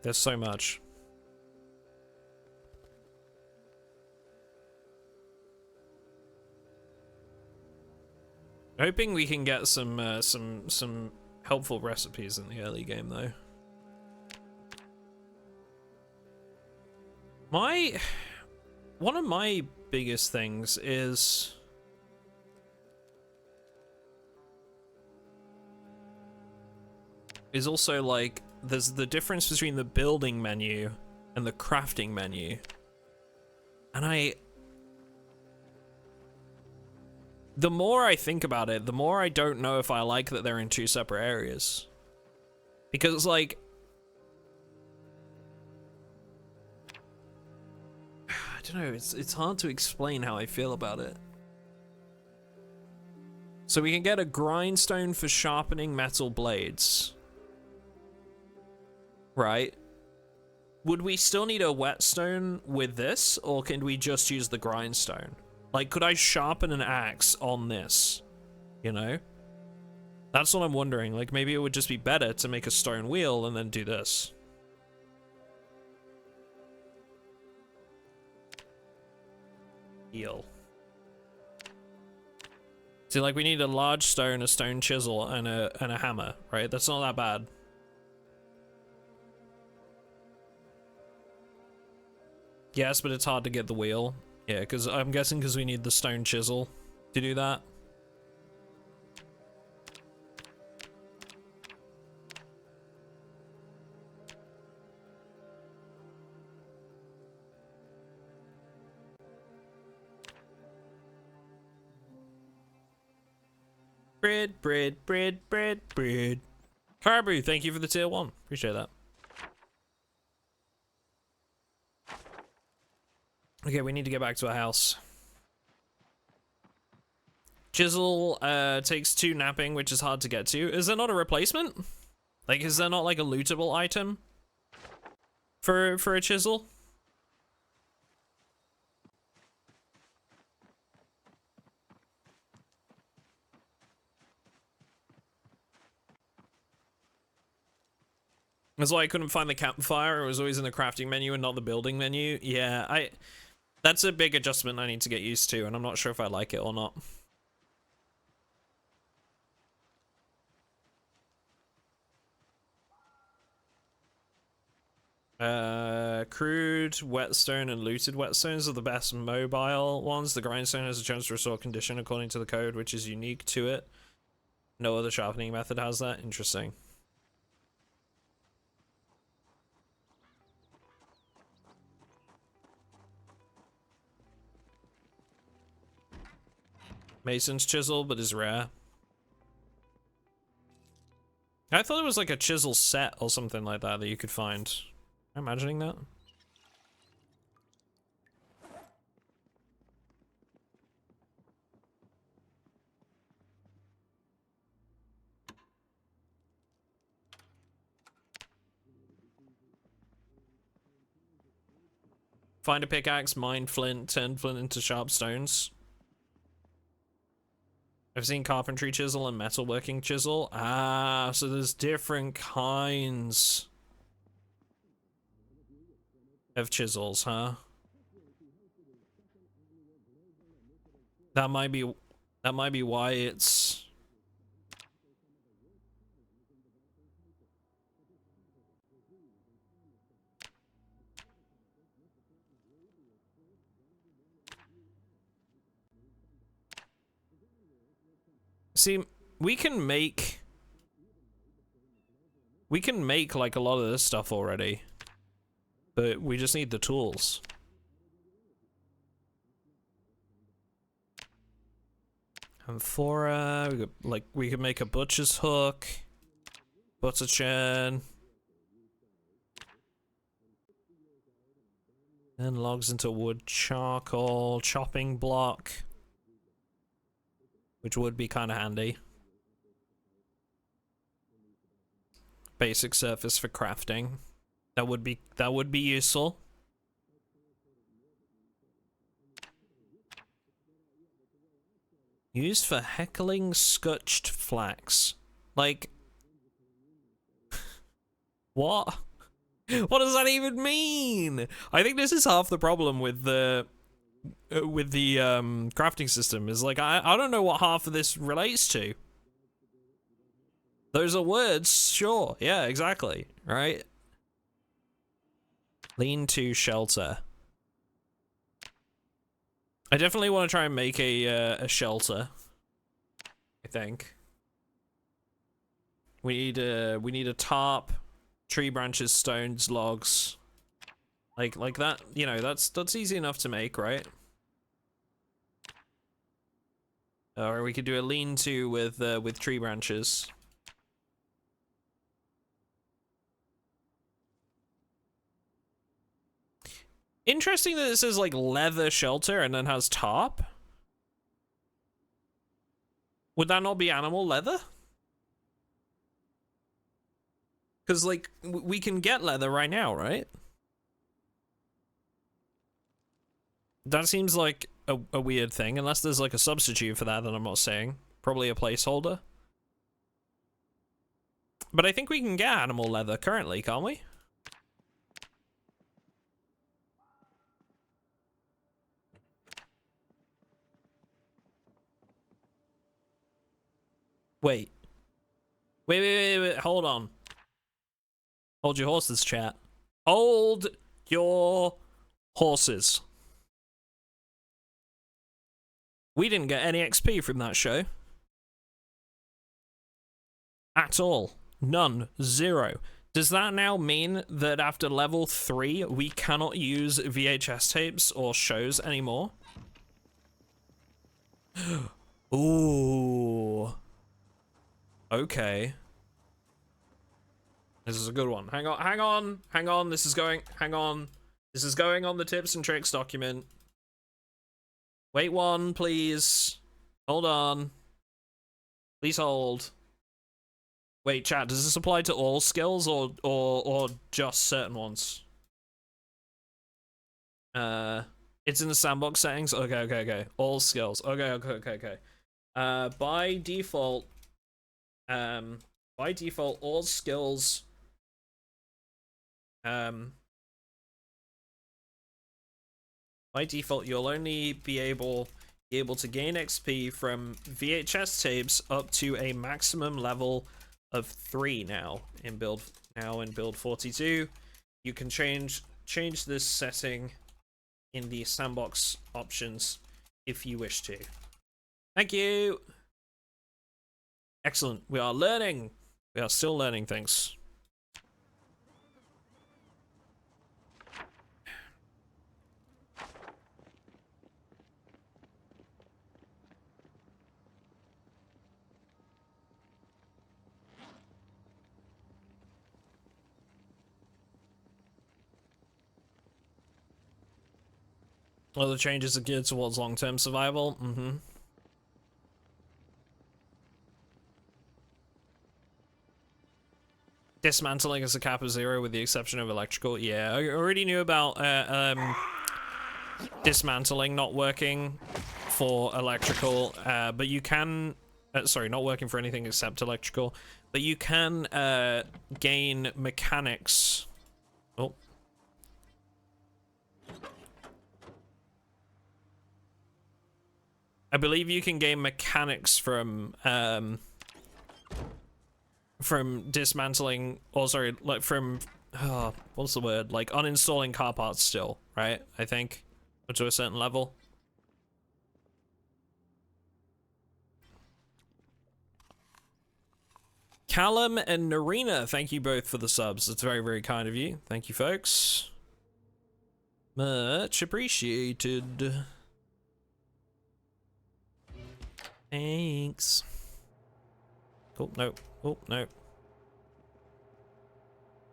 There's so much. Hoping we can get some helpful recipes in the early game though. One of my biggest things is also like there's the difference between the building menu and the crafting menu. And the more I think about it, the more I don't know if I like that they're in two separate areas. Because like I don't know, it's hard to explain how I feel about it. So we can get a grindstone for sharpening metal blades. Right. Would we still need a whetstone with this, or can we just use the grindstone? Like, could I sharpen an axe on this? You know? That's what I'm wondering. Like, maybe it would just be better to make a stone wheel and then do this. Heal. See, like, we need a large stone, a stone chisel, and a hammer, right? That's not that bad. Yes, but it's hard to get the wheel. Yeah, because I'm guessing because we need the stone chisel to do that. Bread. Carbu, thank you for the tier 1. Appreciate that. Okay, we need to get back to our house. Chisel takes 2 napping, which is hard to get to. Is there not a replacement? Like, is there not like a lootable item for a chisel? That's why I couldn't find the campfire. It was always in the crafting menu and not the building menu. Yeah, that's a big adjustment I need to get used to, and I'm not sure if I like it or not. Crude whetstone and looted whetstones are the best mobile ones. The grindstone has a chance to restore condition according to the code, which is unique to it. No other sharpening method has that. Interesting. Mason's chisel, but is rare. I thought it was like a chisel set or something like that that you could find. Am I imagining that? Find a pickaxe, mine flint, turn flint into sharp stones. I've seen carpentry chisel and metalworking chisel. Ah, so there's different kinds of chisels, huh? That might be why it's... See, we can make like a lot of this stuff already, but we just need the tools. Amphora, we could make a butcher's hook, butter churn, then logs into wood charcoal, chopping block, which would be kind of handy. Basic surface for crafting. That would be useful. Used for heckling scutched flax. Like, what? What does that even mean? I think this is half the problem with the crafting system, is like I don't know what half of this relates to. Those are words, sure, yeah, exactly, right? Lean to shelter. I definitely want to try and make a shelter. I think we need a tarp, tree branches, stones, logs. Like that, you know, that's easy enough to make, right? Or we could do a lean-to with tree branches. Interesting that it says like leather shelter and then has tarp. Would that not be animal leather? Because like we can get leather right now, right? That seems like a weird thing, unless there's like a substitute for that I'm not saying. Probably a placeholder. But I think we can get animal leather currently, can't we? Wait, hold on. Hold your horses, chat. Hold your horses. We didn't get any XP from that show. At all. None. Zero. Does that now mean that after level 3, we cannot use VHS tapes or shows anymore? Ooh. Okay. This is a good one. Hang on. This is going on the tips and tricks document. Wait one, please. Hold on. Please hold. Wait, chat, does this apply to all skills or just certain ones? It's in the sandbox settings. Okay. All skills. Okay. By default, all skills By default, you'll only be able to gain XP from VHS tapes up to a maximum level of 3 now in build 42. You can change this setting in the sandbox options if you wish to. Thank you. Excellent. We are learning. We are still learning things. Well, the changes are geared towards long-term survival. Dismantling is a cap of 0 with the exception of electrical. Yeah, I already knew about dismantling not working for electrical, but you can... sorry, not working for anything except electrical, but you can gain mechanics. Oh. I believe you can gain mechanics from dismantling, or sorry, like from, what's the word? Like uninstalling car parts still, right? I think, up to a certain level. Callum and Narina, thank you both for the subs. It's very, very kind of you. Thank you, folks. Much appreciated. Thanks. Oh, no. Oh, no.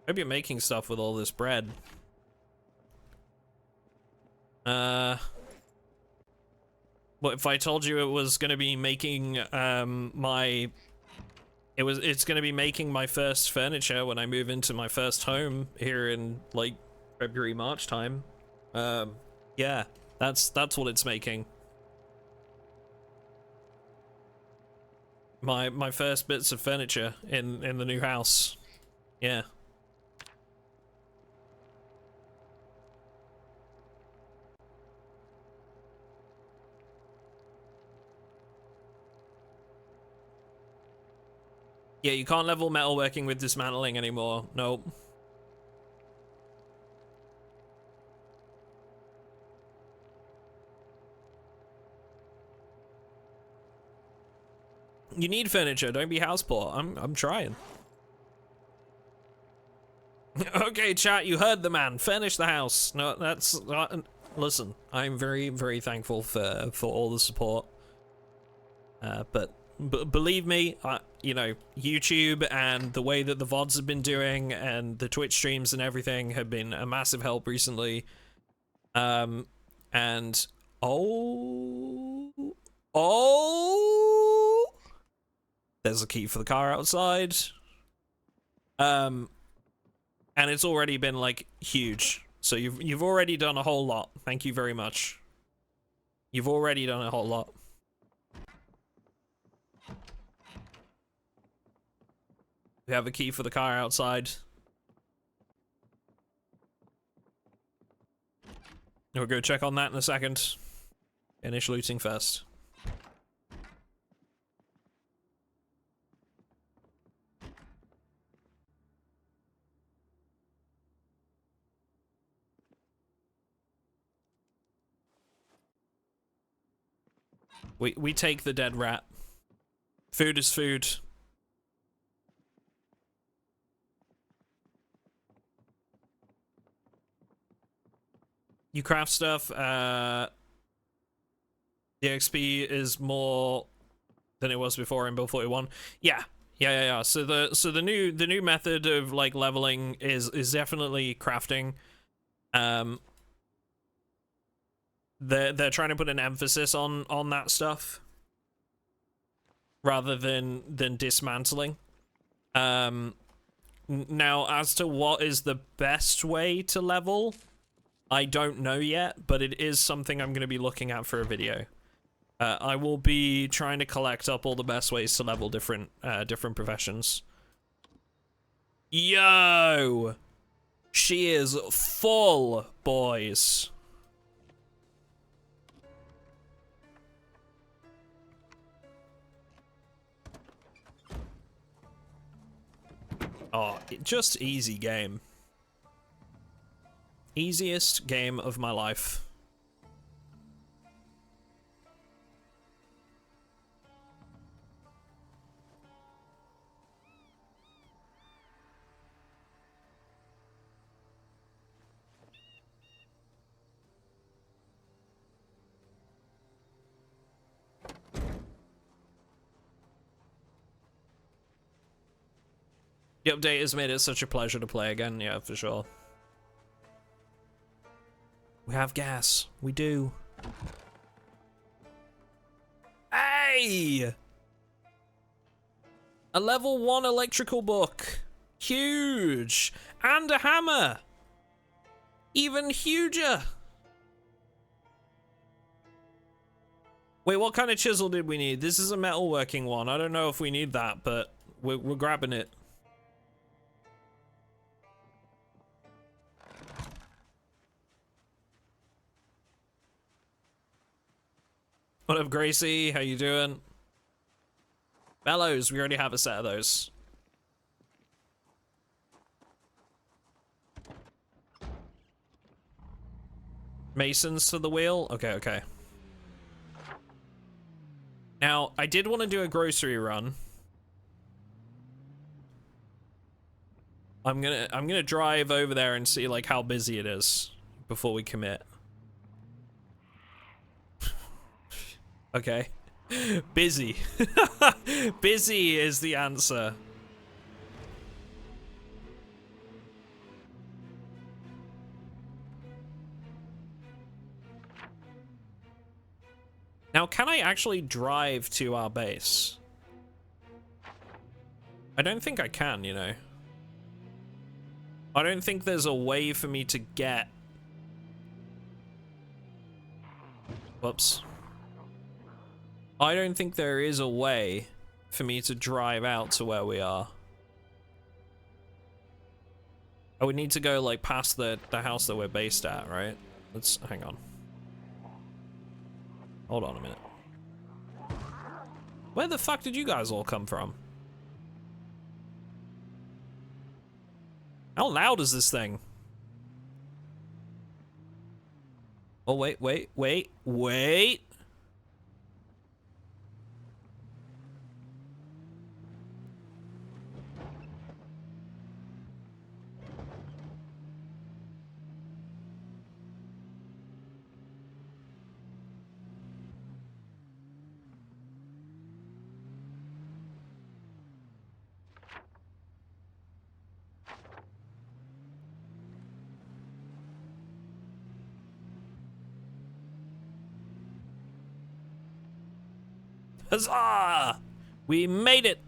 Hope you're making stuff with all this bread. What if I told you it was gonna be making, it's gonna be making my first furniture when I move into my first home here in, like, February, March time. Yeah, that's what it's making. My first bits of furniture in the new house. Yeah. Yeah, you can't level metalworking with dismantling anymore. Nope. You need furniture, don't be house poor. I'm trying. Okay, chat, you heard the man. Furnish the house. No, that's listen, I'm very, very thankful for all the support. But believe me, you know, YouTube and the way that the VODs have been doing and the Twitch streams and everything have been a massive help recently. And there's a key for the car outside. And it's already been like huge. So you've already done a whole lot. Thank you very much. You've already done a whole lot. We have a key for the car outside. We'll go check on that in a second. Finish looting first. We take the dead rat. Food is food. You craft stuff. The XP is more than it was before in Build 41. Yeah. So the new method of like leveling is definitely crafting. They're trying to put an emphasis on that stuff rather than dismantling. Now, as to what is the best way to level, I don't know yet, but it is something I'm going to be looking at for a video. I will be trying to collect up all the best ways to level different professions. Yo! She is full, boys. Oh, just easy game. Easiest game of my life. The update has made it such a pleasure to play again, yeah, for sure. We have gas. We do. Hey! A level 1 electrical book. Huge! And a hammer! Even huger! Wait, what kind of chisel did we need? This is a metalworking one. I don't know if we need that, but we're grabbing it. What up, Gracie? How you doing? Bellows, we already have a set of those. Masons to the wheel? Okay, okay. Now, I did want to do a grocery run. I'm gonna drive over there and see like how busy it is before we commit. Okay. Busy. Busy is the answer. Now, can I actually drive to our base? I don't think I can, you know. I don't think there's a way for me to get... Whoops. I don't think there is a way for me to drive out to where we are. I would need to go like past the house that we're based at, right? Let's hang on. Hold on a minute. Where the fuck did you guys all come from? How loud is this thing? Oh, wait. Huzzah! We made it!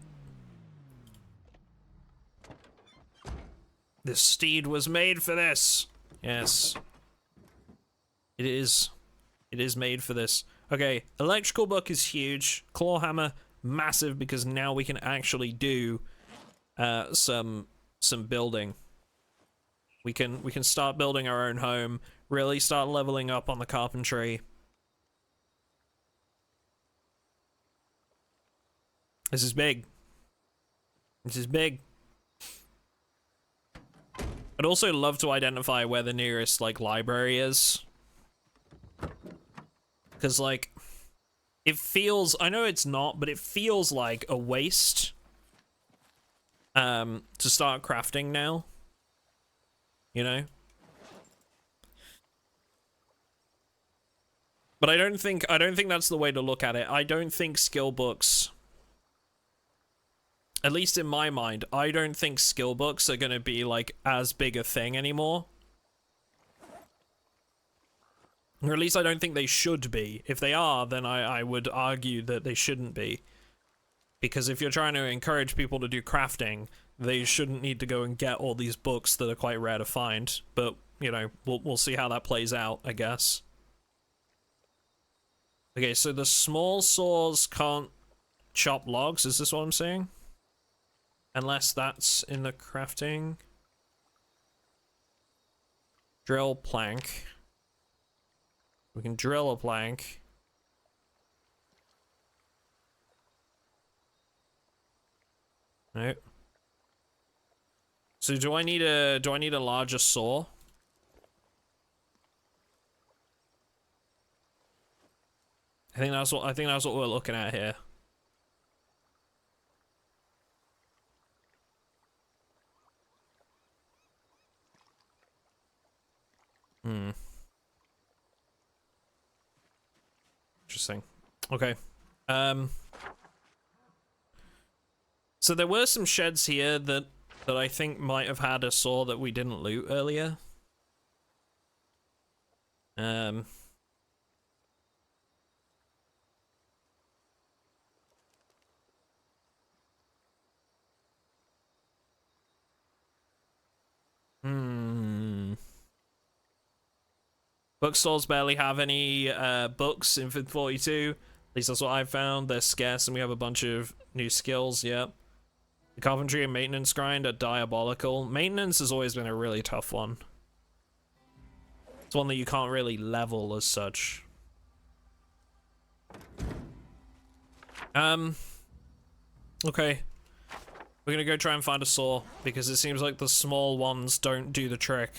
This steed was made for this. Yes. It is. It is made for this. Okay, electrical book is huge. Claw hammer, massive, because now we can actually do some building. We can start building our own home, really start leveling up on the carpentry. This is big. This is big. I'd also love to identify where the nearest, like, library is. Because, like, it feels... I know it's not, but it feels like a waste to start crafting now. You know? But I don't think that's the way to look at it. I don't think skill books... At least in my mind, I don't think skill books are going to be, like, as big a thing anymore. Or at least I don't think they should be. If they are, then I would argue that they shouldn't be. Because if you're trying to encourage people to do crafting, they shouldn't need to go and get all these books that are quite rare to find. But, you know, we'll see how that plays out, I guess. Okay, so the small saws can't chop logs, is this what I'm saying? Unless that's in the crafting. Drill plank. We can drill a plank. No. So do I need a larger saw? I think that's what we're looking at here. Hmm. Interesting. Okay. So there were some sheds here that I think might have had a saw that we didn't loot earlier. Bookstores barely have any books in 42. At least that's what I've found. They're scarce and we have a bunch of new skills, yep. The carpentry and maintenance grind are diabolical. Maintenance has always been a really tough one. It's one that you can't really level as such. Okay. We're gonna go try and find a saw, because it seems like the small ones don't do the trick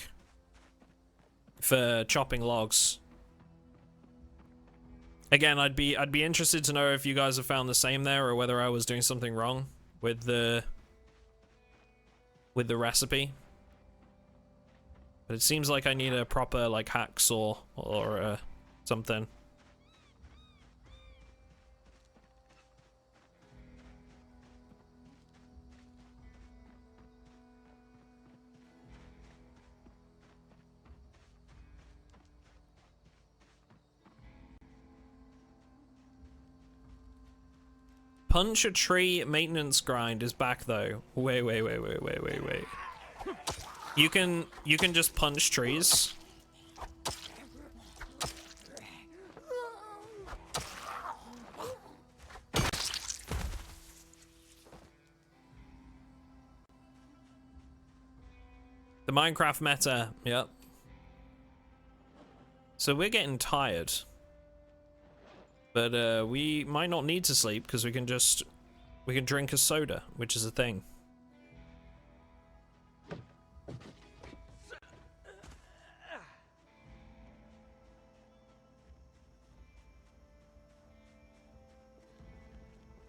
for chopping logs. Again, I'd be interested to know if you guys have found the same there, or whether I was doing something wrong with the recipe. But it seems like I need a proper like hacksaw or something. Punch a tree maintenance grind is back though. Wait. You can just punch trees. The Minecraft meta, yep. So we're getting tired. But we might not need to sleep because we can drink a soda, which is a thing.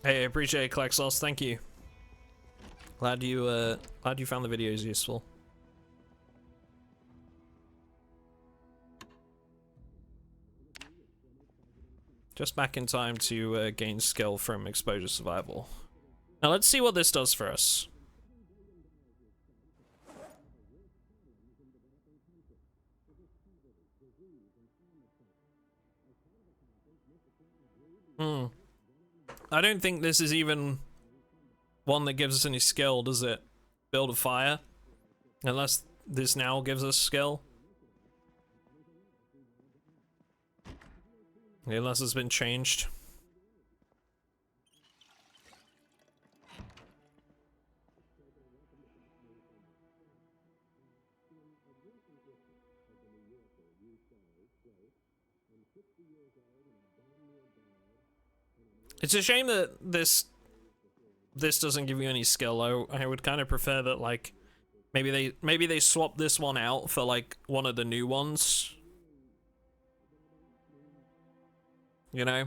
Hey, I appreciate it, Klexos. Thank you. Glad you found the videos useful. Just back in time to gain skill from exposure survival. Now let's see what this does for us. I don't think this is even one that gives us any skill, does it? Build a fire? Unless this now gives us skill. Unless it's been changed. It's a shame that this doesn't give you any skill. I would kind of prefer that, like, maybe they swap this one out for like one of the new ones. You know?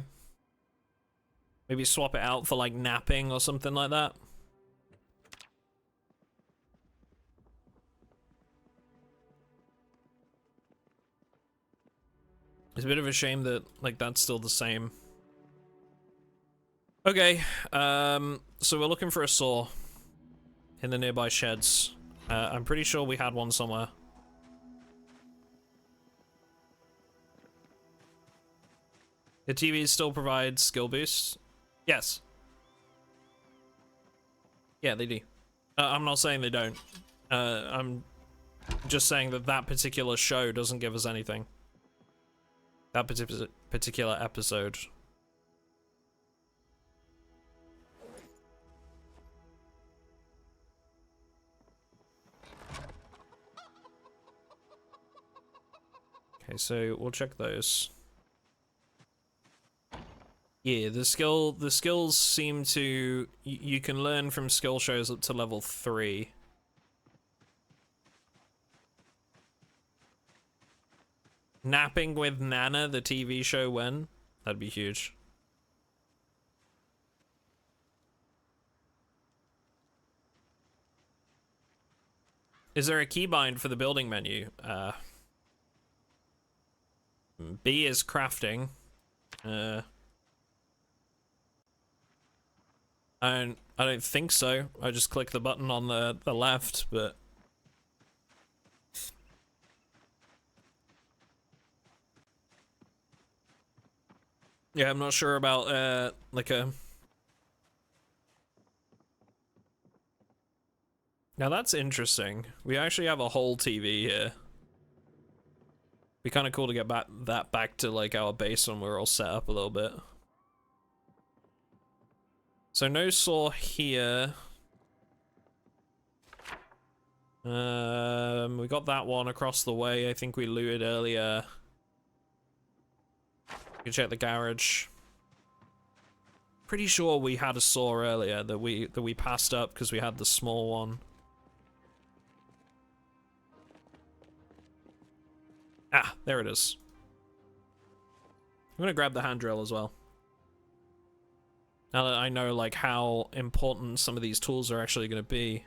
Maybe swap it out for like napping or something like that. It's a bit of a shame that like that's still the same. Okay, so we're looking for a saw in the nearby sheds. I'm pretty sure we had one somewhere. The TVs still provide skill boosts? Yes. Yeah, they do. I'm not saying they don't. I'm just saying that that particular show doesn't give us anything. That particular episode. Okay, so we'll check those. Yeah, the skills seem to... You can learn from skill shows up to level 3. Napping with Nana, the TV show, when? That'd be huge. Is there a keybind for the building menu? B is crafting. I don't think so. I just click the button on the left, but... Yeah, I'm not sure about, like a... Now that's interesting. We actually have a whole TV here. Be kind of cool to get that back to, like, our base when we're all set up a little bit. So no saw here. We got that one across the way. I think we looted earlier. You can check the garage. Pretty sure we had a saw earlier that we passed up because we had the small one. Ah, there it is. I'm gonna grab the hand drill as well. Now that I know, like, how important some of these tools are actually gonna be.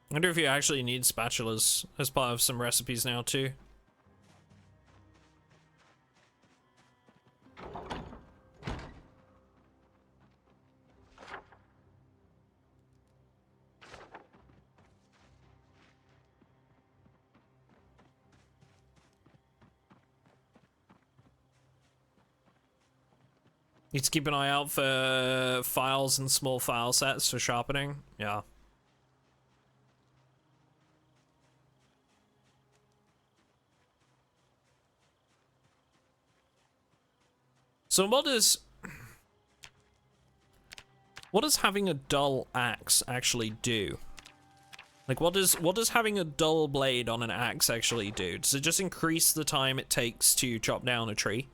I wonder if you actually need spatulas as part of some recipes now too. Need to keep an eye out for files and small file sets for sharpening. Yeah. So what does having a dull axe actually do? Like, what does having a dull blade on an axe actually do? Does it just increase the time it takes to chop down a tree?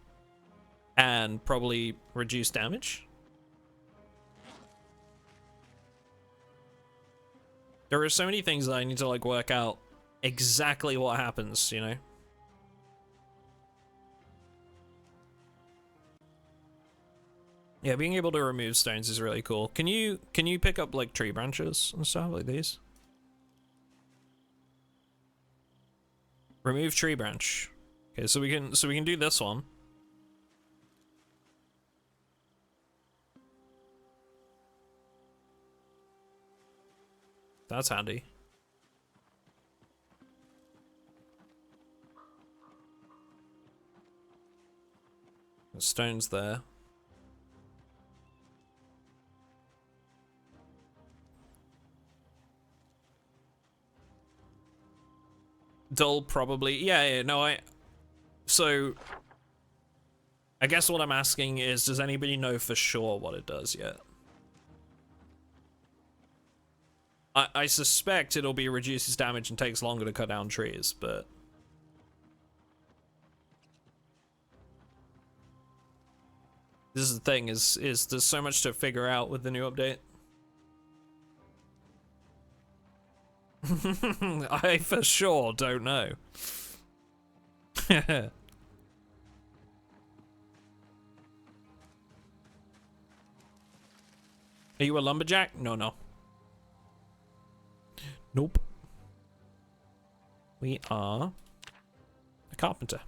And probably reduce damage? There are so many things that I need to, like, work out exactly what happens, you know? Yeah, being able to remove stones is really cool. Can you pick up, like, tree branches and stuff like these? Remove tree branch. Okay, so we can do this one. That's handy. The stone's there. Dull, probably. Yeah, no, so, I guess what I'm asking is, does anybody know for sure what it does yet? I suspect it'll be reduces damage and takes longer to cut down trees, but... This is the thing, is there's so much to figure out with the new update. I for sure don't know. Are you a lumberjack? No. Nope. We are a carpenter.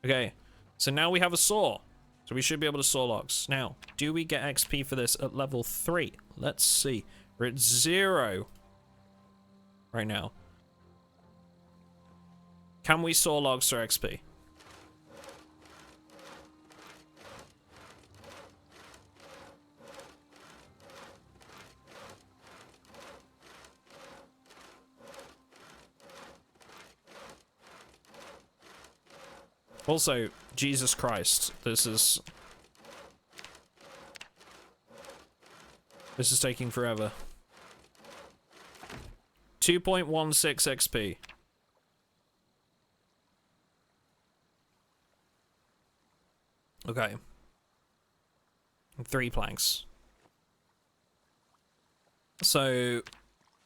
Okay, so now we have a saw. So we should be able to saw logs. Now, do we get XP for this at level 3? Let's see. We're at 0 right now. Can we saw logs for XP? Also, Jesus Christ, this is taking forever. 2.16 XP. Okay. 3 planks. So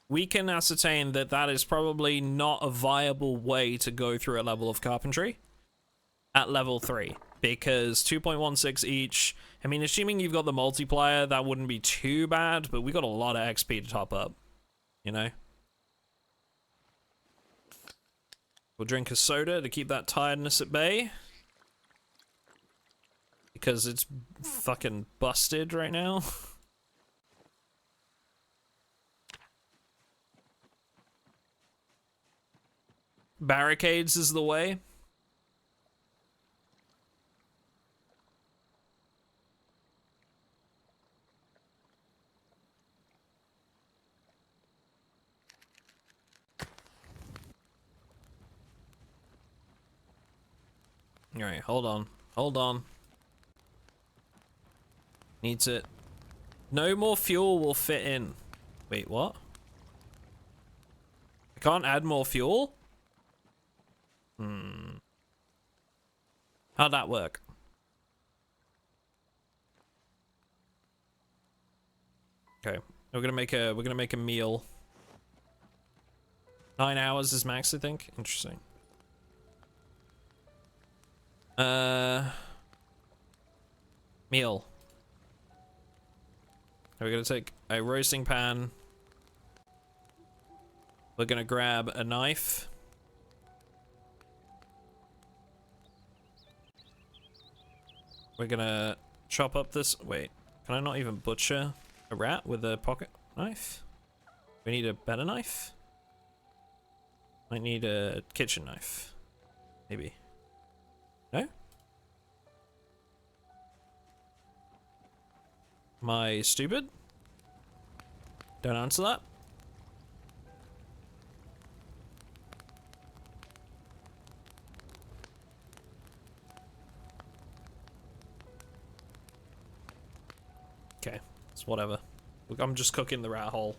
we can ascertain that that is probably not a viable way to go through a level of carpentry at level 3, because 2.16 each, I mean, assuming you've got the multiplier, that wouldn't be too bad, but we got a lot of XP to top up, you know? We'll drink a soda to keep that tiredness at bay, because it's fucking busted right now. Barricades is the way. Alright, hold on. Hold on. Needs it. No more fuel will fit in. Wait, what? I can't add more fuel? How'd that work? Okay, we're gonna make a meal. 9 hours is max, I think. Interesting. Meal. We're gonna take a roasting pan. We're gonna grab a knife. We're gonna chop up this. Wait, can I not even butcher a rat with a pocket knife? We need a better knife? Might need a kitchen knife. Maybe. No? Am I stupid? Don't answer that. Okay, it's whatever. Look, I'm just cooking the rat hole.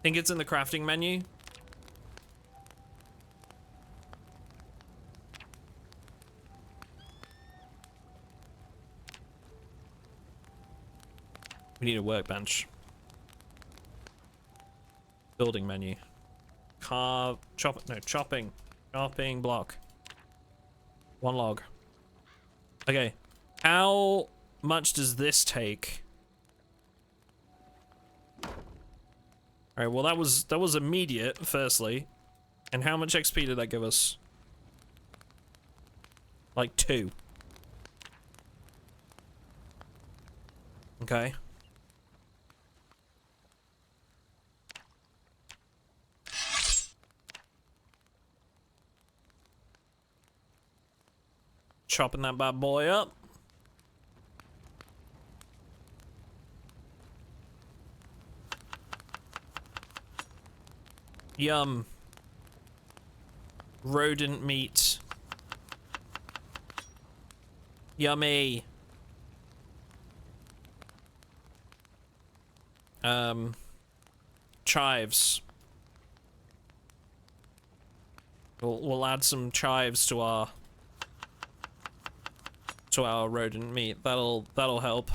Think it's in the crafting menu. We need a workbench. Building menu. Chopping. Chopping block. 1 log. Okay. How much does this take? Alright, well that was immediate, firstly. And how much XP did that give us? Like 2. Okay. Chopping that bad boy up. Yum. Rodent meat. Yummy. Chives. We'll add some chives to our rodent meat. That'll help.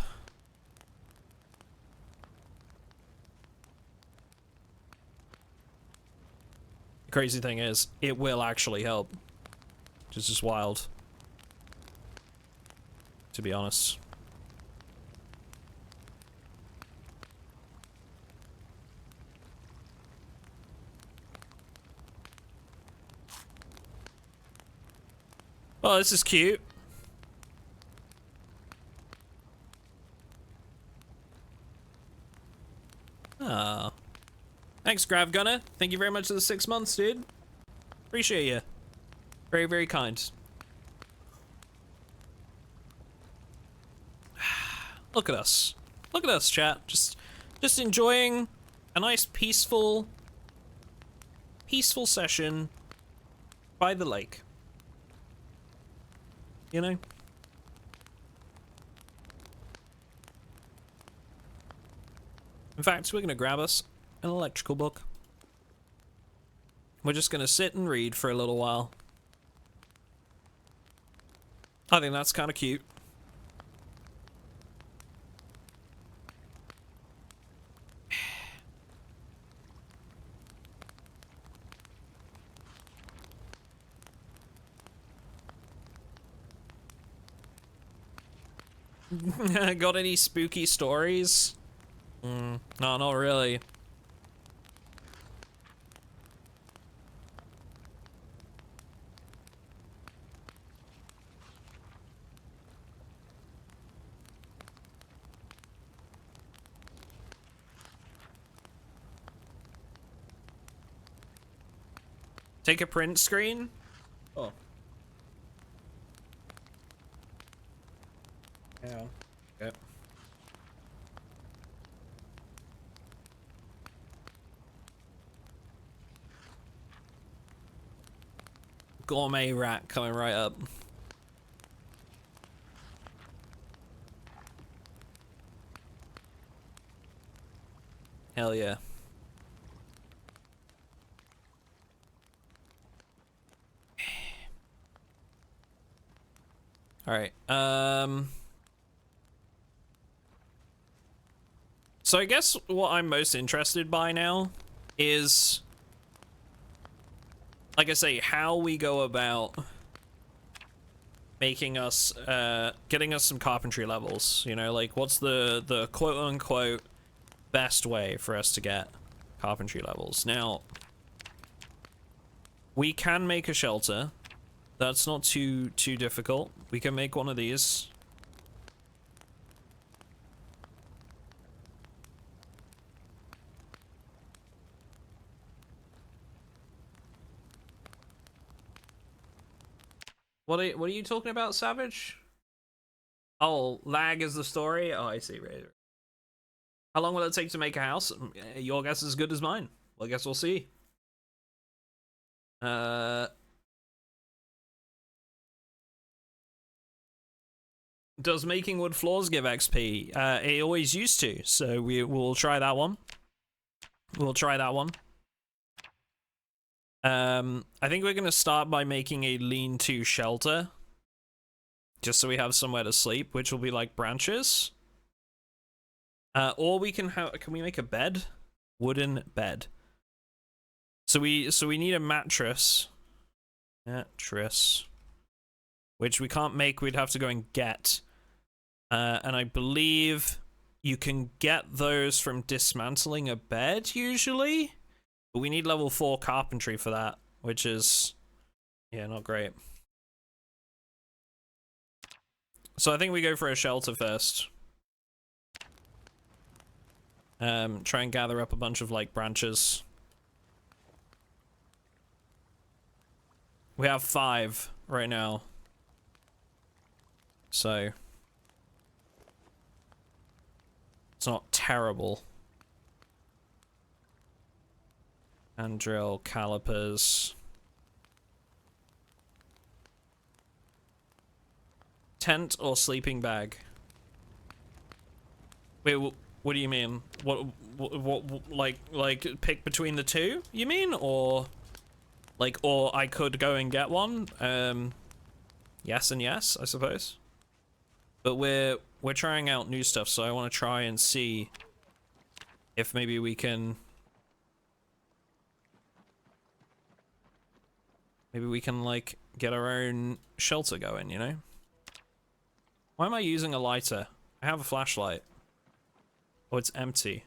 The crazy thing is, it will actually help. Which is just wild, to be honest. Oh, this is cute. Ah. Thanks, Grav Gunner. Thank you very much for the 6 months, dude. Appreciate you. Very, very kind. Look at us. Look at us, chat. Just enjoying a nice peaceful session by the lake. you know? In fact, we're gonna grab us an electrical book. We're just gonna sit and read for a little while. I think that's kind of cute. Got any spooky stories? No, not really. Take a print screen? Oh. Yeah. Yep. Gourmet rat coming right up. Hell yeah. All right. So I guess what I'm most interested by now is, like I say, how we go about making us, getting us some carpentry levels, you know, like what's the quote-unquote best way for us to get carpentry levels. Now, we can make a shelter. That's not too difficult. We can make one of these. What are you talking about, Savage? Oh, lag is the story? Oh, I see. Right. How long will it take to make a house? Your guess is as good as mine. Well, I guess we'll see. Does making wood floors give XP? It always used to, so we'll try that one. We'll try that one. I think we're gonna start by making a lean-to shelter. Just so we have somewhere to sleep, which will be like branches. Or we can we make a bed? Wooden bed. So we need a mattress. Mattress. Which we can't make, we'd have to go and get. And I believe you can get those from dismantling a bed, usually. But we need level 4 carpentry for that, which is, yeah, not great. So I think we go for a shelter first. Try and gather up a bunch of, like, branches. We have 5 right now. So it's not terrible. And drill calipers. Tent or sleeping bag? Wait, what do you mean? What like pick between the two? You mean, or like, or I could go and get one? Yes and yes, I suppose. But we're trying out new stuff, so I want to try and see if maybe we can. Maybe we can, like, get our own shelter going, you know? Why am I using a lighter? I have a flashlight. Oh, it's empty.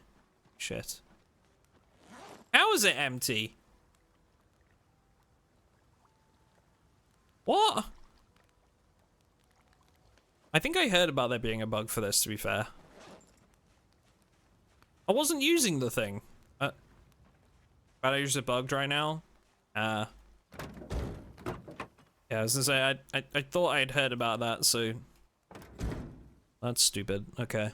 Shit. How is it empty? What? I think I heard about there being a bug for this, to be fair. I wasn't using the thing. Batteries are bugged right now. Yeah, I was gonna say, I thought I'd heard about that, so... That's stupid. Okay.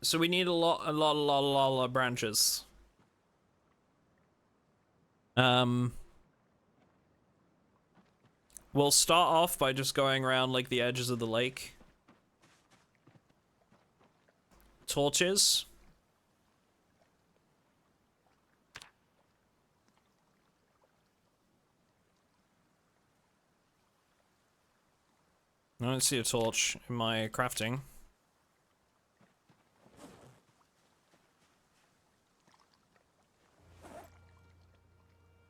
So we need a lot of branches. We'll start off by just going around like the edges of the lake. Torches. I don't see a torch in my crafting.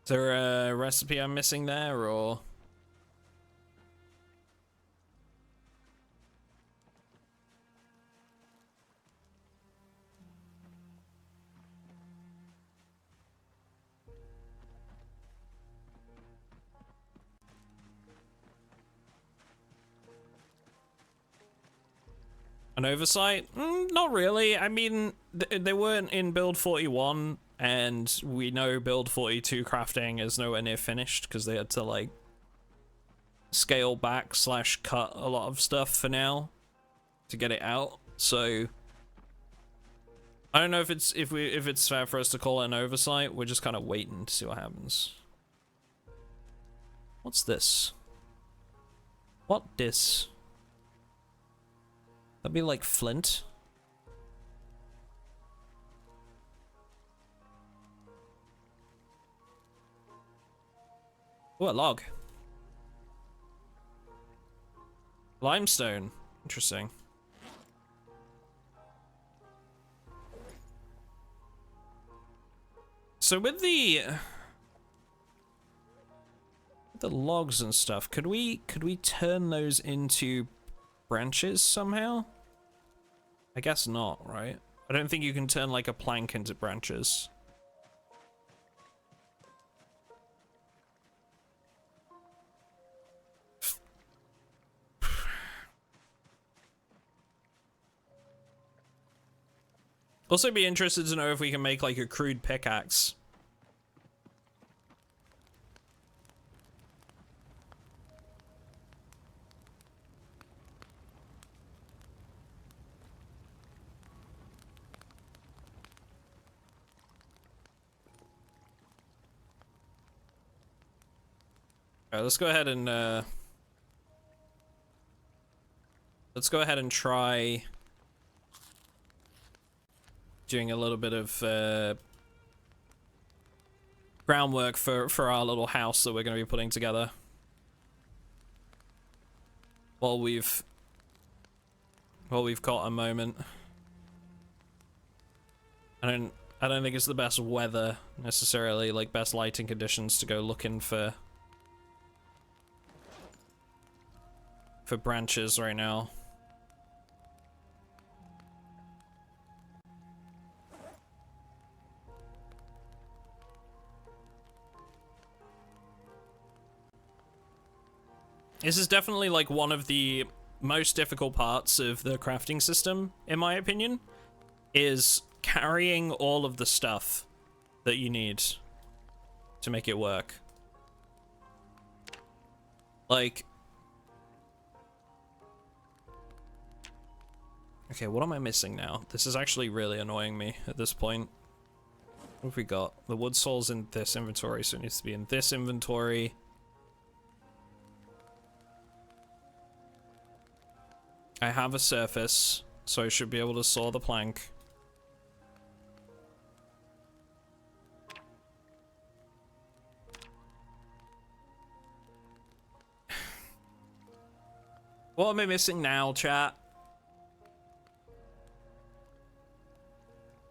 Is there a recipe I'm missing there, or...? An oversight? Not really. I mean, they weren't in build 41, and we know build 42 crafting is nowhere near finished because they had to like scale back / cut a lot of stuff for now to get it out. So I don't know if it's if it's fair for us to call it an oversight. We're just kind of waiting to see what happens. What's this? What this? That'd be like flint. Oh, a log. Limestone. Interesting. So with the logs and stuff, could we turn those into branches somehow? I guess not, right? I don't think you can turn like a plank into branches. Also be interested to know if we can make like a crude pickaxe. Alright, let's go ahead and try doing a little bit of groundwork for our little house that we're going to be putting together. While we've got a moment. I don't think it's the best weather necessarily, like best lighting conditions to go looking for branches right now. This is definitely like one of the most difficult parts of the crafting system, in my opinion, is carrying all of the stuff that you need to make it work. Like, okay, what am I missing now? This is actually really annoying me at this point. What have we got? The wood saw's in this inventory, so it needs to be in this inventory. I have a surface, so I should be able to saw the plank. What am I missing now, chat?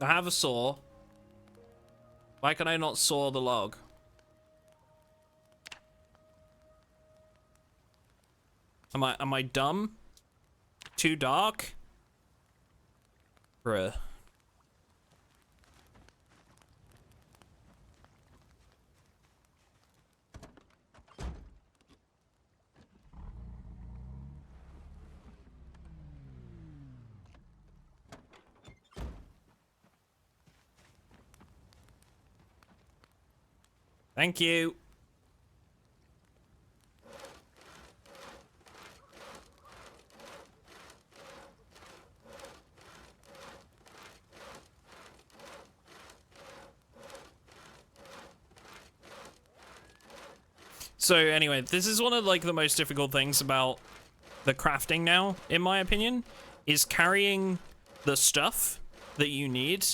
I have a saw. Why can I not saw the log? Am I dumb? Too dark? Bruh. Thank you. So anyway, this is one of like the most difficult things about the crafting now, in my opinion, is carrying the stuff that you need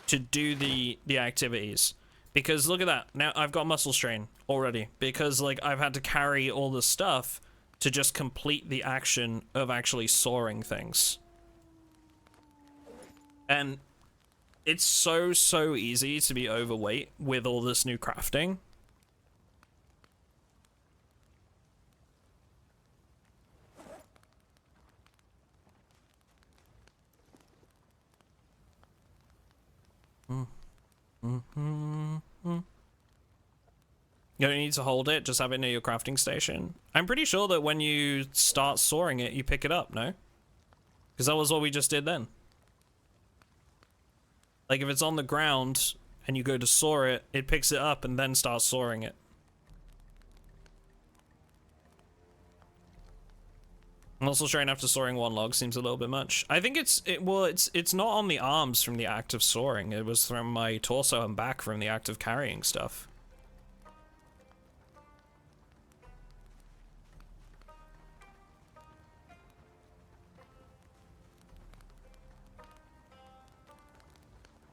to do the activities. Because look at that, now I've got muscle strain already because like I've had to carry all the stuff to just complete the action of actually sawing things. And it's so easy to be overweight with all this new crafting. You don't need to hold it, just have it near your crafting station. I'm pretty sure that when you start sawing it, you pick it up, no? Because that was what we just did then. Like if it's on the ground and you go to saw it, it picks it up and then starts sawing it. Also strain after sawing one log seems a little bit much. I think it's not on the arms from the act of sawing. It was from my torso and back from the act of carrying stuff.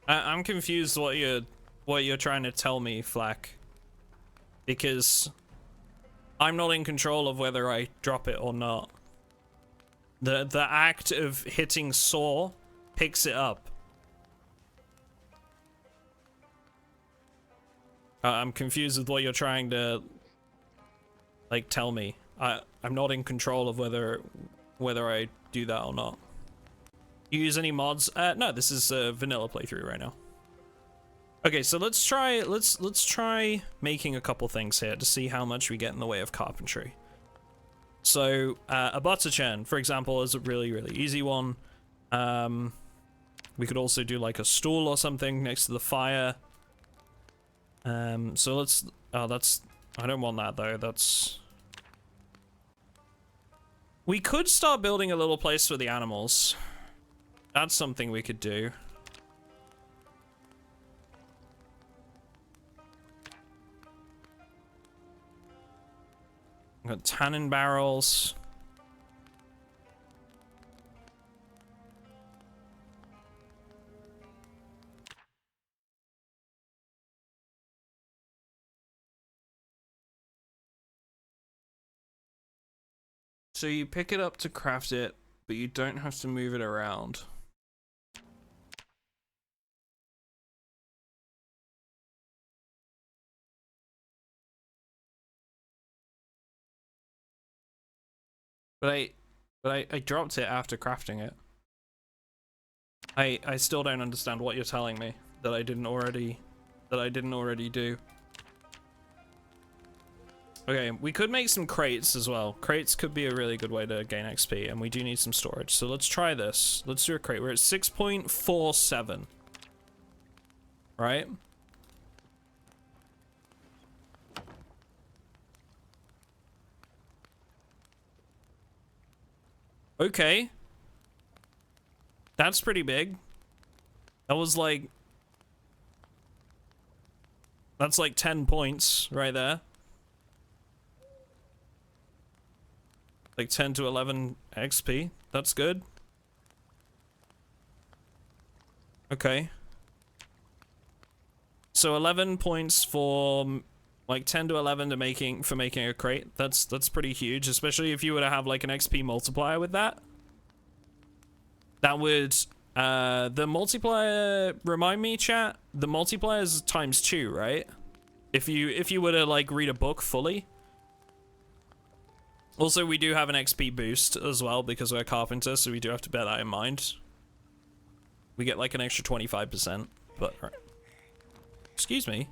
I'm confused what you're trying to tell me, Flack. Because I'm not in control of whether I drop it or not. The act of hitting saw picks it up. I'm confused with what you're trying to like tell me. I'm not in control of whether I do that or not. You use any mods? No, this is a vanilla playthrough right now. Okay, so let's try making a couple things here to see how much we get in the way of carpentry. So a butter churn, for example, is a really easy one. We could also do like a stool or something next to the fire. So let's. Oh, that's. I don't want that though. That's. We could start building a little place for the animals. That's something we could do. We've got tannin barrels. So you pick it up to craft it, but you don't have to move it around. But I dropped it after crafting it. I still don't understand what you're telling me that I didn't already do. Okay, we could make some crates as well. Crates could be a really good way to gain XP, and we do need some storage. So let's try this. Let's do a crate. We're at 6.47. Right? Okay. That's pretty big. That was like... That's like 10 points right there. Like 10 to 11 XP. That's good. Okay. So 11 points for like 10 to 11 to making a crate. That's pretty huge, especially if you were to have like an XP multiplier with that. That would the multiplier, remind me, chat, the multiplier is ×2, right? If you were to like read a book fully. Also, we do have an XP boost as well because we're carpenters, so we do have to bear that in mind. We get like an extra 25%, but right. Excuse me.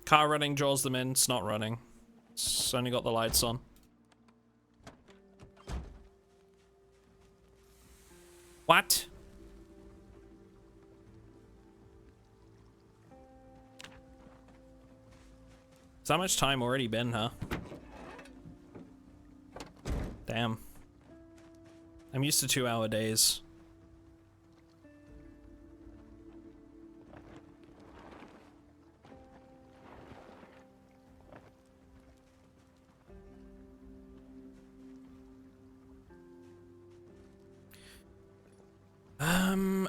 Car running draws them in. It's not running. It's only got the lights on. What? Has that much time already been, huh? Damn. I'm used to 2-hour days.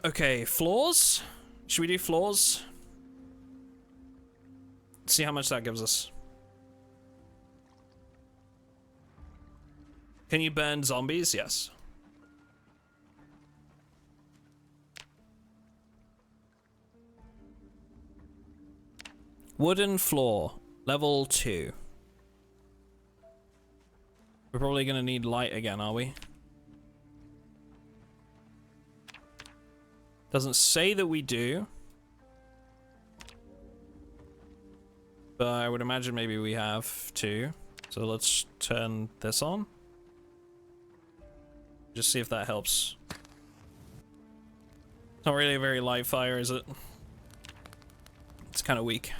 Okay, floors? Should we do floors? Let's see how much that gives us. Can you burn zombies? Yes. Wooden floor, level 2. We're probably gonna need light again, are we? Doesn't say that we do. But I would imagine maybe we have to. So let's turn this on. Just see if that helps. It's not really a very light fire, is it? It's kind of weak.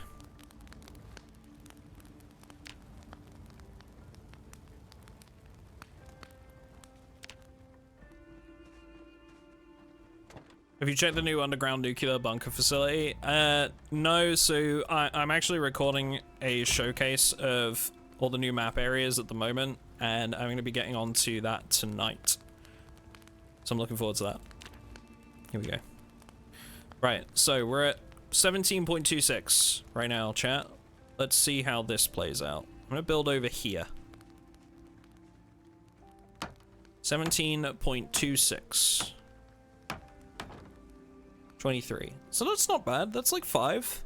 Have you checked the new underground nuclear bunker facility? No, so I'm actually recording a showcase of all the new map areas at the moment, and I'm going to be getting onto that tonight. So I'm looking forward to that. Here we go. Right, so we're at 17.26 right now, chat. Let's see how this plays out. I'm going to build over here. 17.26. 23. So that's not bad. That's like 5.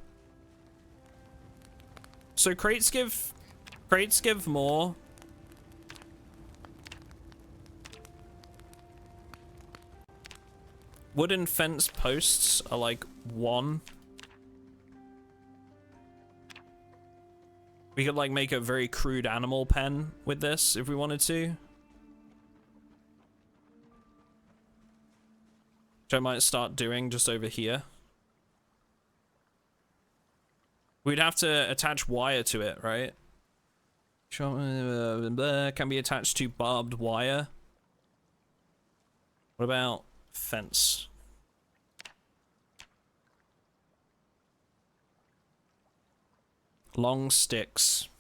So crates give more. Wooden fence posts are like 1. We could like make a very crude animal pen with this if we wanted to. Which I might start doing just over here. We'd have to attach wire to it, right? Can be attached to barbed wire. What about fence? Long sticks.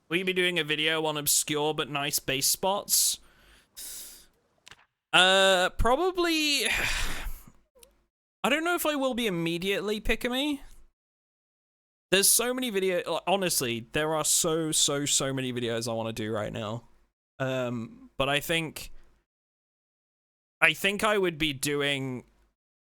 Will you be doing a video on obscure but nice base spots? Probably. I don't know if I will be immediately, Pick-a-me. There's so many videos. Honestly, there are so many videos I want to do right now. But I think I would be doing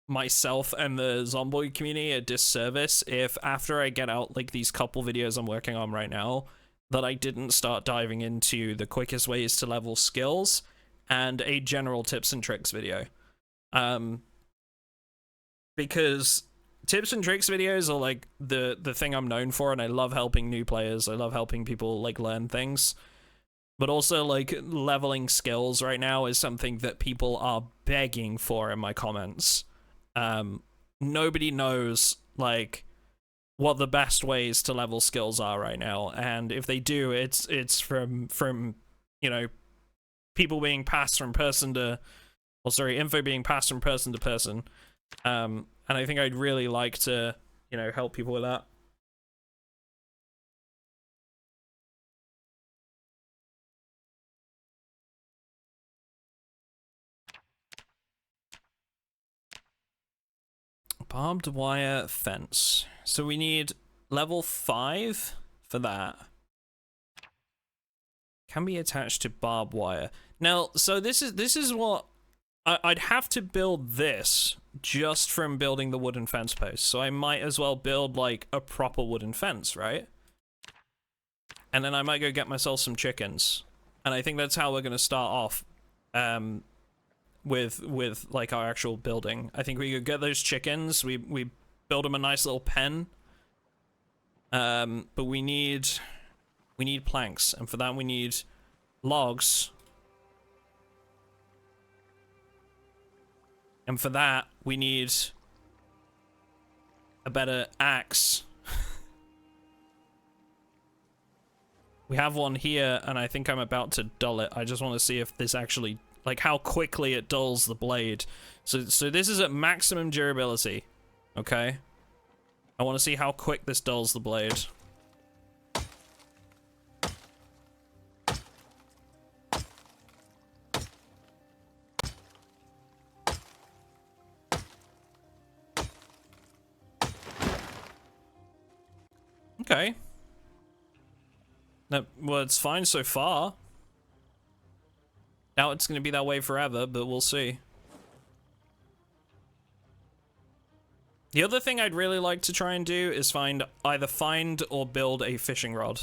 myself and the Zomboid community a disservice if after I get out like these couple videos I'm working on right now, that I didn't start diving into the quickest ways to level skills and a general tips and tricks video. Because tips and tricks videos are like the thing I'm known for, and I love helping new players. I love helping people like learn things. But also like leveling skills right now is something that people are begging for in my comments. Nobody knows like what the best ways to level skills are right now, and if they do, it's from you know, people being passed from person to, well, sorry, info being passed from person to person. And I think I'd really like to, you know, help people with that. Barbed wire fence. So we need level 5 for that. Can be attached to barbed wire. Now, so this is what I'd have to build this just from building the wooden fence posts, so I might as well build, like, a proper wooden fence, right? And then I might go get myself some chickens. And I think that's how we're going to start off, with, like, our actual building. I think we could get those chickens, we build them a nice little pen. But we need planks, and for that we need logs. And for that, we need a better axe. We have one here, and I think I'm about to dull it. I just want to see if this actually, like, how quickly it dulls the blade. So this is at maximum durability, okay? I want to see how quick this dulls the blade. Okay. No, well, it's fine so far. Now it's going to be that way forever, but we'll see. The other thing I'd really like to try and do is either find or build a fishing rod.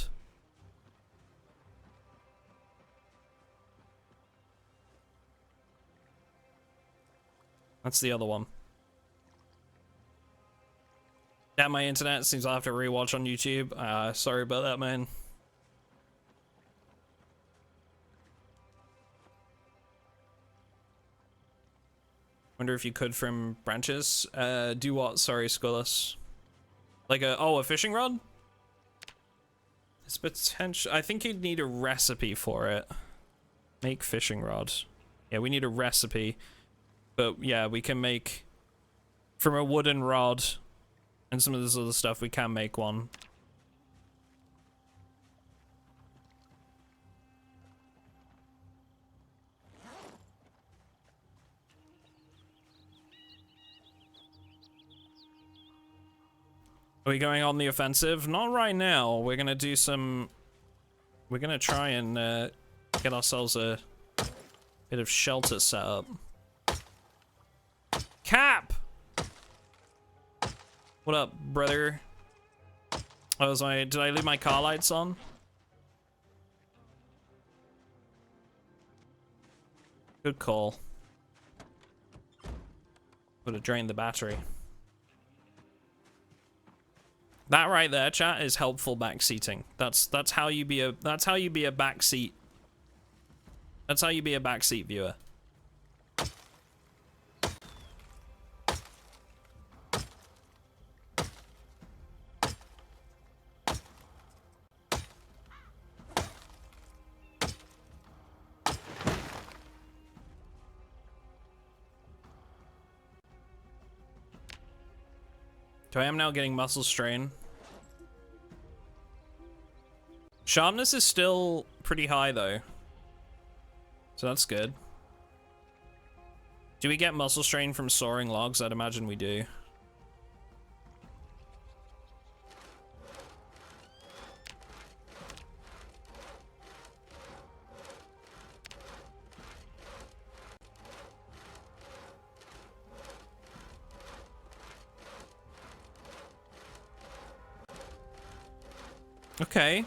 That's the other one. Yeah, my internet seems I'll have to rewatch on YouTube. Sorry about that, man. Wonder if you could from branches. Do what? Sorry, Squillis. Like a fishing rod? It's potential. I think you'd need a recipe for it. Make fishing rod. Yeah, we need a recipe. But yeah, we can make from a wooden rod and some of this other stuff, we can make one. Are we going on the offensive? Not right now. We're gonna do some... We're gonna try and get ourselves a bit of shelter set up. Cap! What up, brother? Oh, did I leave my car lights on? Good call. Would have drained the battery. That right there, chat, is helpful backseating. That's how you be a backseat. That's how you be a backseat viewer. So I am now getting muscle strain. Sharpness is still pretty high though. So that's good. Do we get muscle strain from sawing logs? I'd imagine we do. Okay.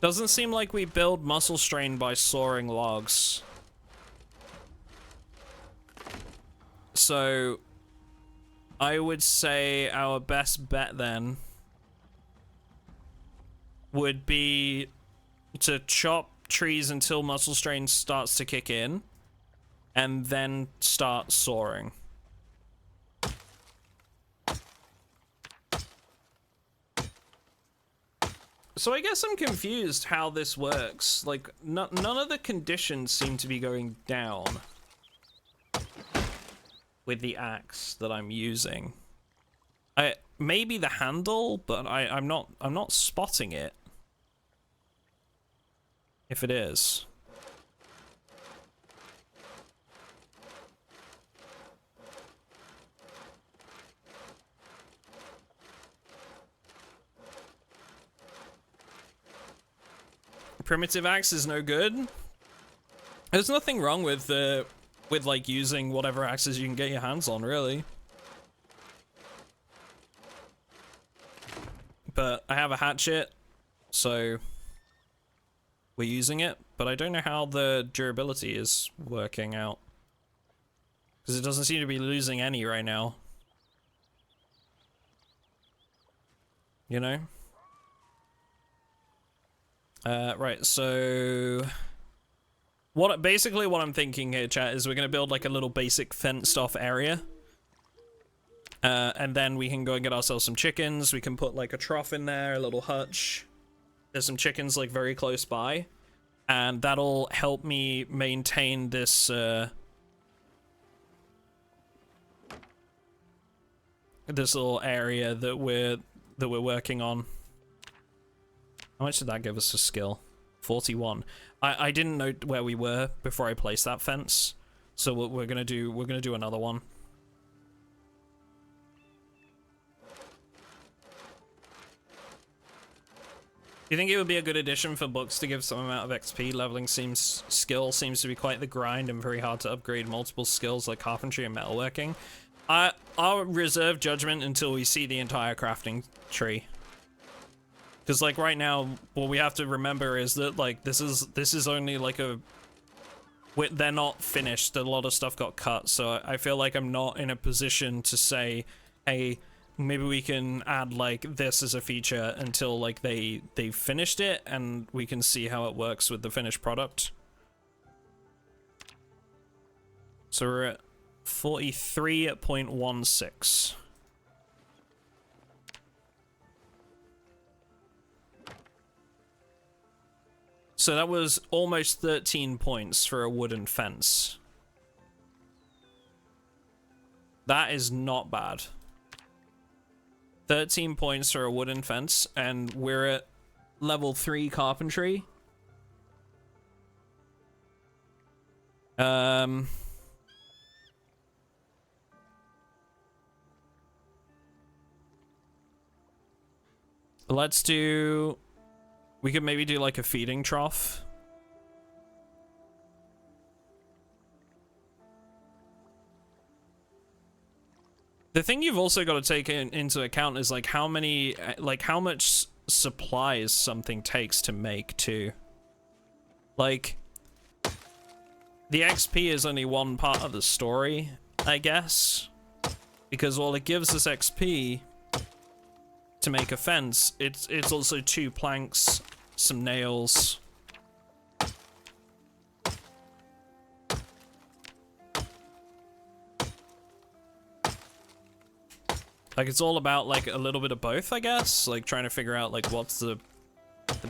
Doesn't seem like we build muscle strain by sawing logs. So, I would say our best bet then would be to chop trees until muscle strain starts to kick in, and then start sawing. So I guess I'm confused how this works. Like, none of the conditions seem to be going down with the axe that I'm using. Maybe the handle, but I'm not spotting it. If it is. Primitive axe is no good. There's nothing wrong with with like using whatever axes you can get your hands on, really. But I have a hatchet, so we're using it, but I don't know how the durability is working out, because it doesn't seem to be losing any right now. You know? Right, so basically what I'm thinking here, chat, is we're gonna build like a little basic fenced off area. And then we can go and get ourselves some chickens. We can put like a trough in there, a little hutch. There's some chickens like very close by. And that'll help me maintain this, this little area that we're working on. How much did that give us a skill? 41. I didn't know where we were before I placed that fence. So what we're gonna do another one. Do you think it would be a good addition for books to give some amount of XP? Leveling skill seems to be quite the grind and very hard to upgrade multiple skills like carpentry and metalworking. I'll reserve judgment until we see the entire crafting tree. Because like right now, what we have to remember is that like this is only like they're not finished. A lot of stuff got cut, so I feel like I'm not in a position to say, hey, maybe we can add like this as a feature until like they finished it and we can see how it works with the finished product. So we're at 43.16. So that was almost 13 points for a wooden fence. That is not bad. 13 points for a wooden fence, and we're at level 3 carpentry. Let's do... We could maybe do like a feeding trough. The thing you've also got to take into account is like how much supplies something takes to make too. Like, the XP is only one part of the story, I guess, because while it gives us XP to make a fence, it's also 2 planks, some nails. Like, it's all about like a little bit of both, I guess. Like trying to figure out like what's the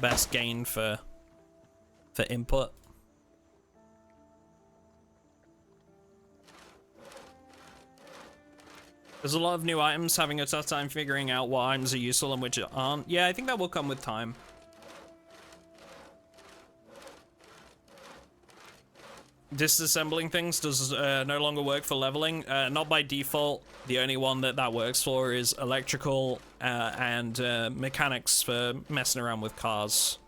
best gain for input. There's a lot of new items, having a tough time figuring out what items are useful and which aren't. Yeah, I think that will come with time. Disassembling things does no longer work for leveling. Not by default. The only one that works for is electrical and mechanics for messing around with cars.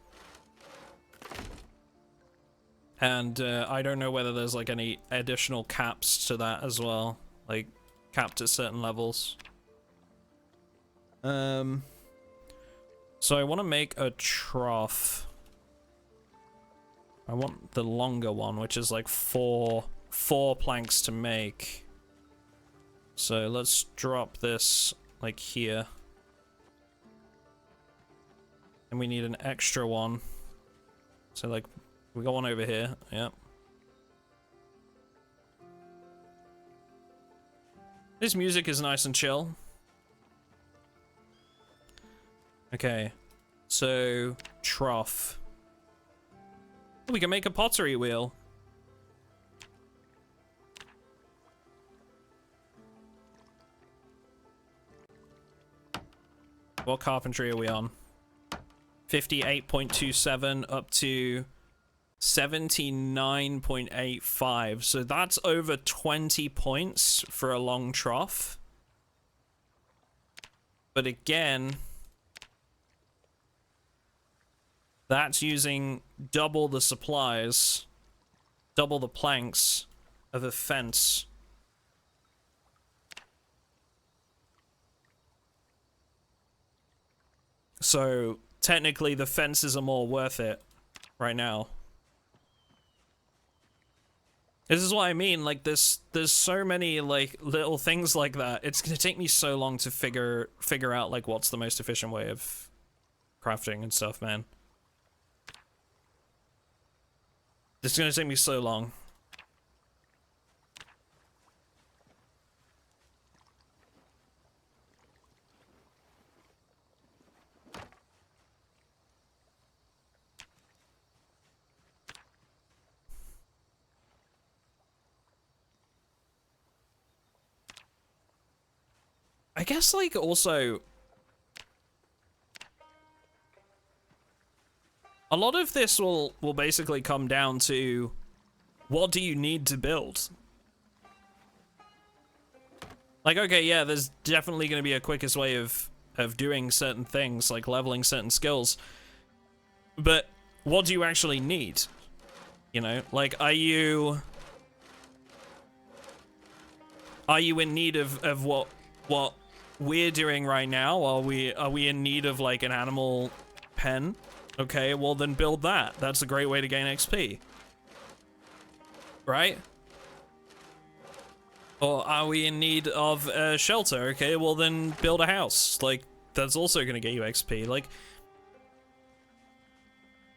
And I don't know whether there's like any additional caps to that as well. Like capped at certain levels. So I want to make a trough. I want the longer one, which is like four planks to make. So let's drop this like here. And we need an extra one. So like, we got one over here, yep. This music is nice and chill. Okay, so trough. We can make a pottery wheel. What carpentry are we on? 58.27 up to 79.85. So that's over 20 points for a long trough. But again, that's using double the supplies, double the planks, of a fence. So technically the fences are more worth it right now. This is what I mean, like there's so many like little things like that. It's gonna take me so long to figure out like what's the most efficient way of crafting and stuff, man. This is gonna take me so long. I guess, like, also, a lot of this will basically come down to what do you need to build? Like, okay, yeah, there's definitely going to be a quickest way of doing certain things, like leveling certain skills, but what do you actually need? You know, like, are you in need of what we're doing right now? Are we in need of like an animal pen? Okay, well then build that. That's a great way to gain XP. Right? Or are we in need of a shelter? Okay, well then build a house. Like, that's also gonna get you XP. Like,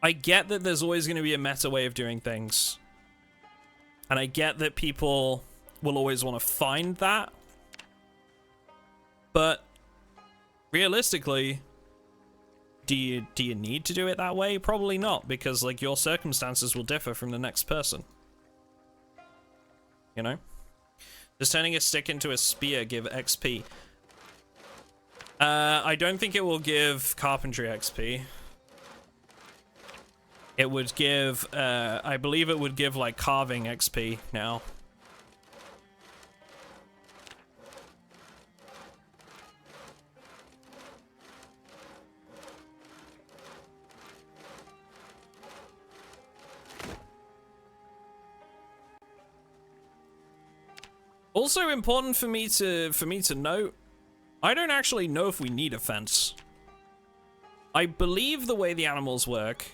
I get that there's always gonna be a meta way of doing things. And I get that people will always want to find that. But realistically, do you need to do it that way? Probably not, because like your circumstances will differ from the next person. You know? Does turning a stick into a spear give XP? I don't think it will give carpentry XP. It would give, I believe it would give like carving XP now. Also important for me to note, I don't actually know if we need a fence. I believe the way the animals work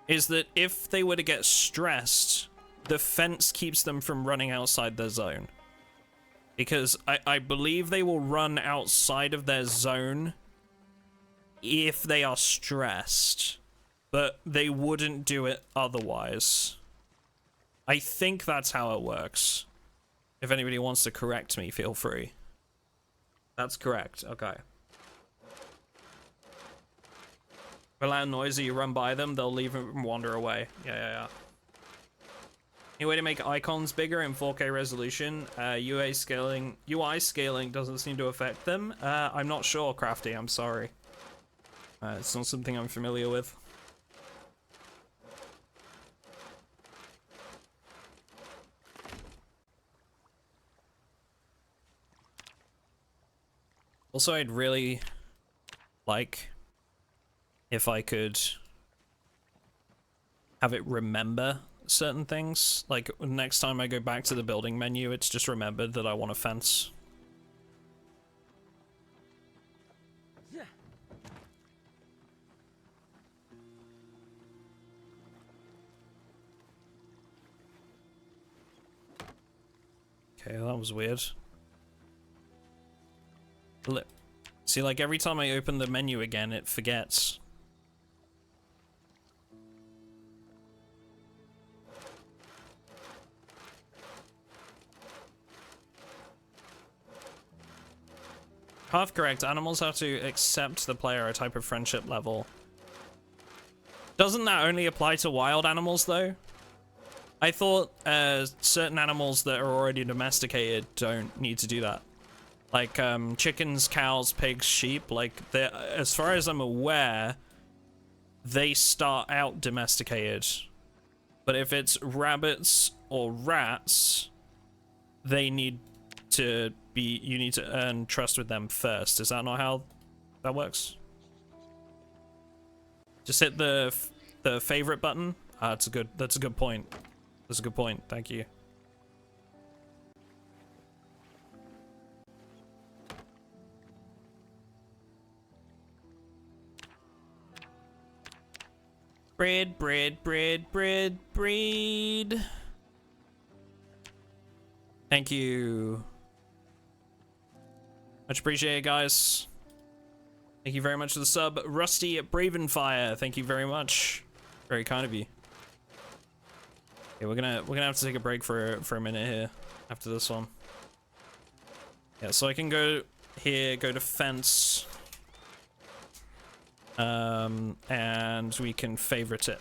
is that if they were to get stressed, the fence keeps them from running outside their zone. Because I believe they will run outside of their zone if they are stressed, but they wouldn't do it otherwise. I think that's how it works. If anybody wants to correct me, feel free. That's correct, okay. If a loud noise, you run by them, they'll leave and wander away. Yeah. Any way to make icons bigger in 4K resolution? UI scaling doesn't seem to affect them. I'm not sure, Crafty, I'm sorry. It's not something I'm familiar with. Also, I'd really like if I could have it remember certain things. Like, next time I go back to the building menu, it's just remembered that I want a fence. Yeah. Okay, that was weird. See, like, every time I open the menu again, it forgets. Half correct. Animals have to accept the player a type of friendship level. Doesn't that only apply to wild animals, though? I thought certain animals that are already domesticated don't need to do that. Like, chickens, cows, pigs, sheep, like, as far as I'm aware, they start out domesticated. But if it's rabbits or rats, they need to be, you need to earn trust with them first. Is that not how that works? Just hit the favorite button. That's a good point. That's a good point. Thank you. Bread, bread, bread, bread, bread. Thank you. Much appreciated, guys. Thank you very much for the sub. Rusty at Bravenfire, thank you very much. Very kind of you. Okay, we're gonna have to take a break for a minute here after this one. Yeah, so I can go here, go to fence. And we can favorite it.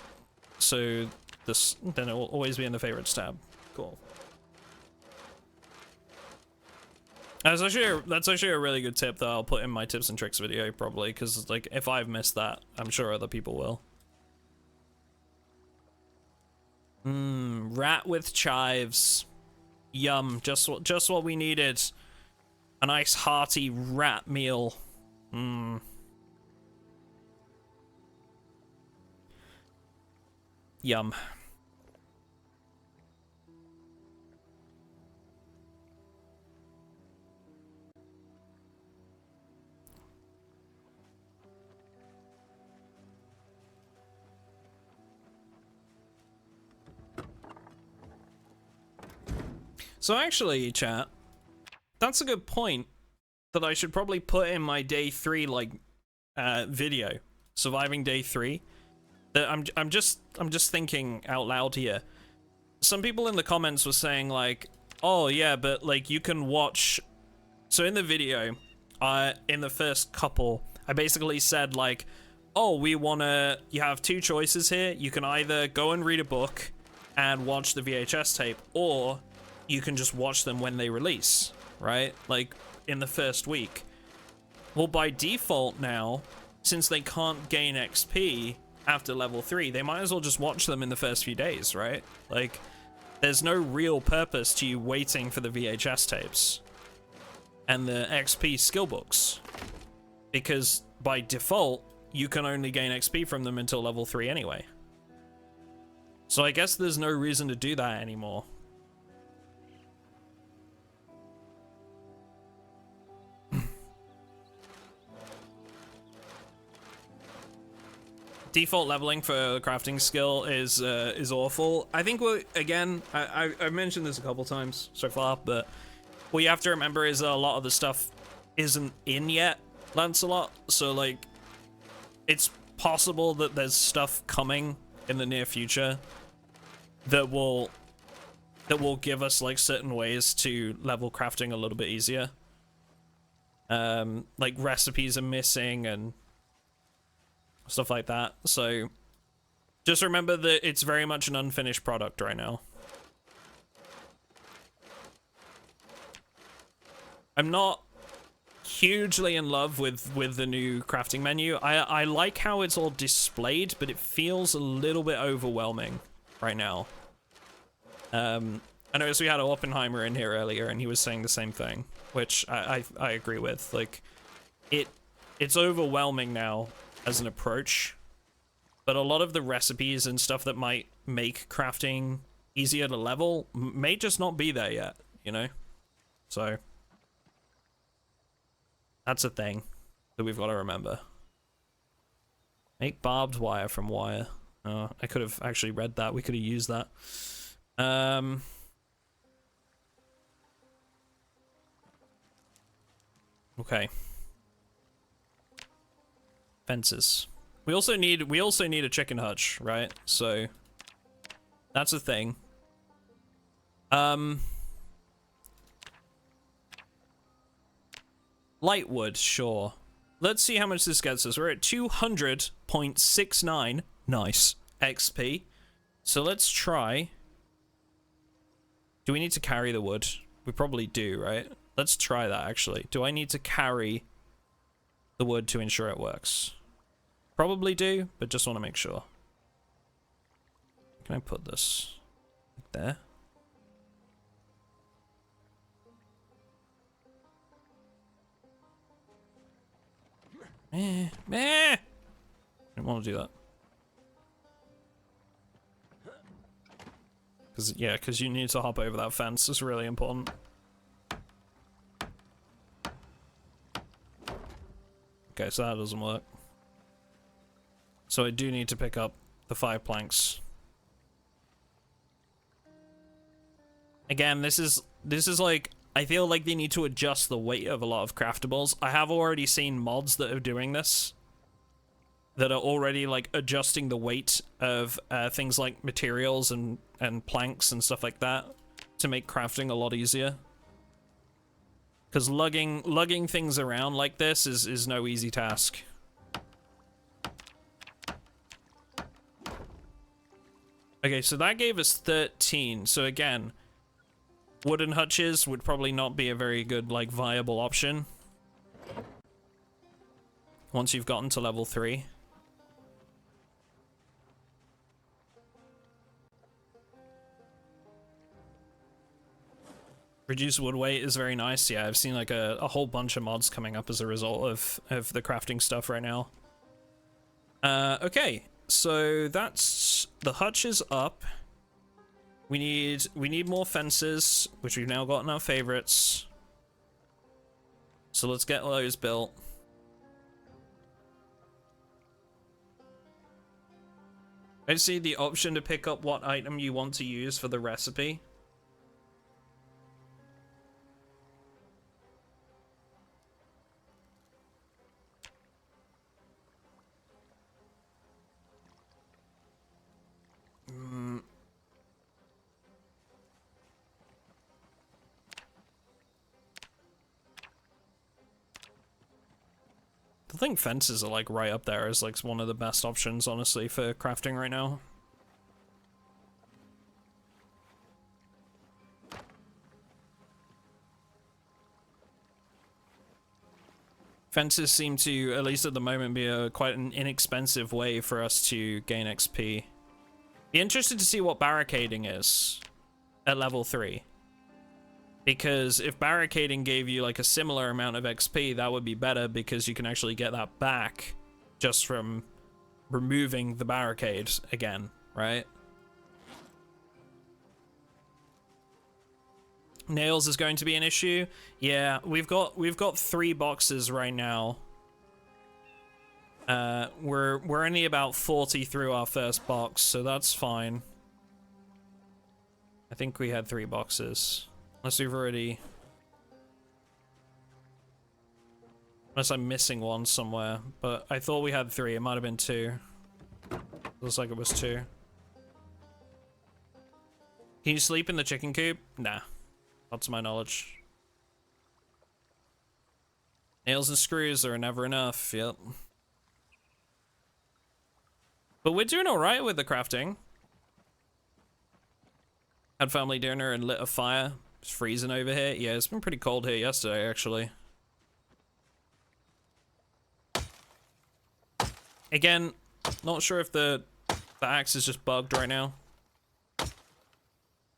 So this, then it will always be in the favorites tab. Cool. That's actually a really good tip that I'll put in my tips and tricks video probably, because like if I've missed that, I'm sure other people will. Rat with chives. Yum, just what we needed. A nice hearty rat meal. Yum. So actually, chat, that's a good point that I should probably put in my day 3 like video, surviving day 3. That I'm just thinking out loud here. Some people in the comments were saying like, oh yeah, but like you can watch. So in the video, in the first couple, I basically said like, oh, you have 2 choices here. You can either go and read a book and watch the VHS tape, or you can just watch them when they release, right? Like in the first week. Well, by default now, since they can't gain XP after level 3, they might as well just watch them in the first few days, right? Like, there's no real purpose to you waiting for the VHS tapes and the XP skill books, because by default, you can only gain XP from them until level 3 anyway. So I guess there's no reason to do that anymore. Default leveling for crafting skill is awful. I think I've mentioned this a couple times so far, but what you have to remember is a lot of the stuff isn't in yet, Lancelot. So like, it's possible that there's stuff coming in the near future that will give us like certain ways to level crafting a little bit easier. Like recipes are missing and stuff like that. So just remember that it's very much an unfinished product right now. I'm not hugely in love with the new crafting menu. I like how it's all displayed, but it feels a little bit overwhelming right now. I noticed we had Oppenheimer in here earlier and he was saying the same thing, which I agree with. Like, it's overwhelming now as an approach, but a lot of the recipes and stuff that might make crafting easier to level may just not be there yet, you know? So that's a thing that we've got to remember. Make barbed wire from wire. Oh, I could have actually read that. We could have used that. Okay. Fences. We also need a chicken hutch, right? So that's a thing. Lightwood, sure. Let's see how much this gets us. We're at 200.69. Nice. XP. So let's try. Do we need to carry the wood? We probably do, right? Let's try that, actually. Do I need to carry the wood to ensure it works? Probably do, but just want to make sure. Can I put this there? I don't want to do that. Because you need to hop over that fence. It's really important. Okay, so that doesn't work. So I do need to pick up the 5 planks. Again, this is like, I feel like they need to adjust the weight of a lot of craftables. I have already seen mods that are doing this, that are already like adjusting the weight of things like materials and planks and stuff like that to make crafting a lot easier. Because lugging things around like this is no easy task. Okay, so that gave us 13. So again, wooden hutches would probably not be a very good, like, viable option once you've gotten to level 3. Reduced wood weight is very nice. Yeah, I've seen like a whole bunch of mods coming up as a result of the crafting stuff right now. Okay, so that's the hutch is up. We need more fences, which we've now got in our favorites. So let's get those built. I see the option to pick up what item you want to use for the recipe. I think fences are like right up there as like one of the best options, honestly, for crafting right now. Fences seem to, at least at the moment, be quite an inexpensive way for us to gain XP. Be interested to see what barricading is at level 3. Because if barricading gave you like a similar amount of XP, that would be better because you can actually get that back just from removing the barricade again, right? Nails is going to be an issue. Yeah, we've got 3 boxes right now. We're only about 40 through our first box, so that's fine. I think we had 3 boxes. Unless we've already... Unless I'm missing one somewhere. But I thought we had 3. It might have been 2. Looks like it was 2. Can you sleep in the chicken coop? Nah. Not to my knowledge. Nails and screws are never enough. Yep. But we're doing alright with the crafting. Had family dinner and lit a fire. It's freezing over here. Yeah, it's been pretty cold here yesterday, actually. Again, not sure if the axe is just bugged right now.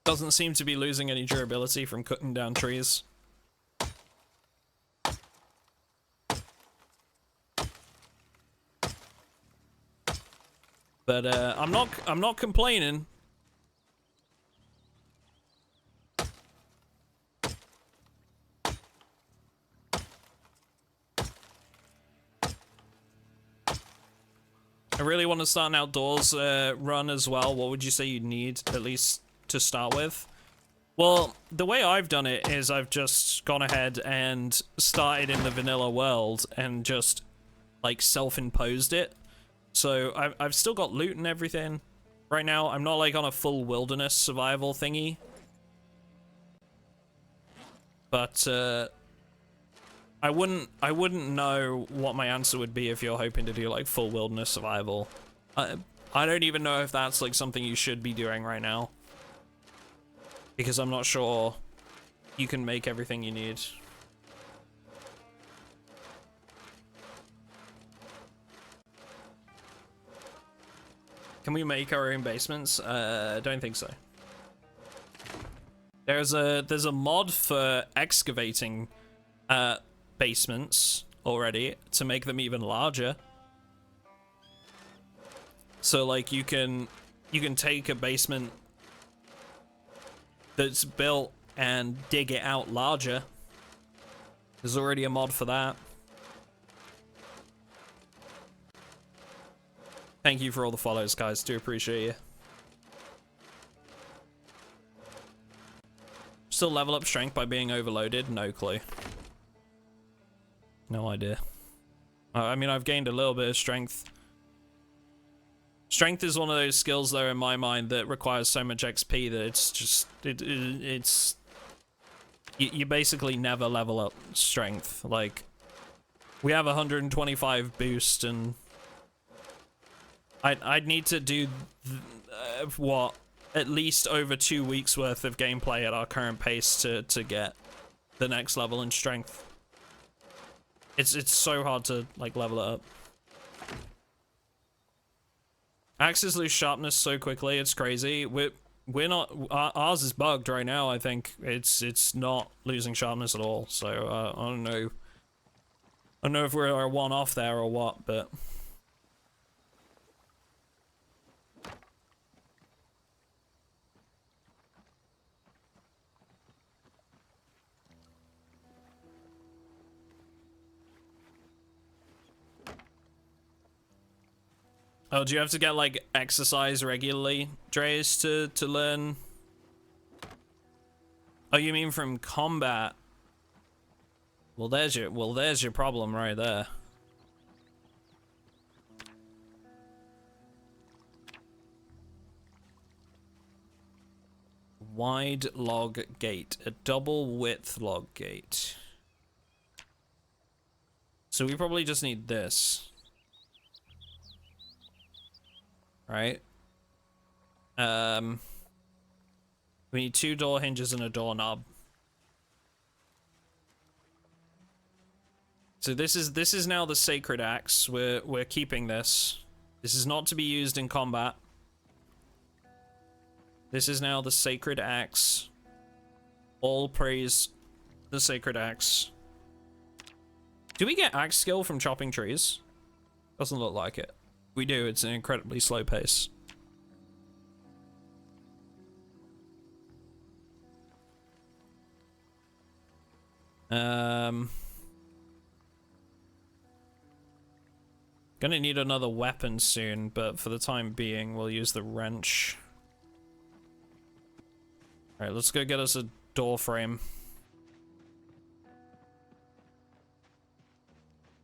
Doesn't seem to be losing any durability from cutting down trees. But I'm not complaining. I really want to start an outdoors run as well. What would you say you'd need, at least to start with? Well, the way I've done it is I've just gone ahead and started in the vanilla world and just, like, self-imposed it. So I've still got loot and everything. Right now, I'm not, like, on a full wilderness survival thingy. But, I wouldn't know what my answer would be if you're hoping to do like full wilderness survival. I don't even know if that's like something you should be doing right now. Because I'm not sure you can make everything you need. Can we make our own basements? Don't think so. There's a mod for excavating basements already to make them even larger. So like you can take a basement that's built and dig it out larger. There's already a mod for that. Thank you for all the follows, guys. Do appreciate you. Still level up strength by being overloaded? No clue. No idea. I mean, I've gained a little bit of strength. Strength is one of those skills, though, in my mind, that requires so much XP that it's just... You basically never level up strength. Like, we have 125 boost, and... I'd need to do, what, at least over 2 weeks worth of gameplay at our current pace to get the next level in strength. It's so hard to, like, level it up. Axes lose sharpness so quickly, it's crazy. We're not, ours is bugged right now, I think. It's not losing sharpness at all, so, I don't know. I don't know if we're a one-off there or what, but... Oh, do you have to get, like, exercise regularly, Dre's, to learn? Oh, you mean from combat? Well, there's your problem right there. Wide log gate, a double width log gate. So we probably just need this. Right? We need 2 door hinges and a doorknob. So this is now the sacred axe. We're keeping this. This is not to be used in combat. This is now the sacred axe. All praise the sacred axe. Do we get axe skill from chopping trees? Doesn't look like it. We do, it's an incredibly slow pace. Gonna need another weapon soon, but for the time being, we'll use the wrench. Alright, let's go get us a door frame.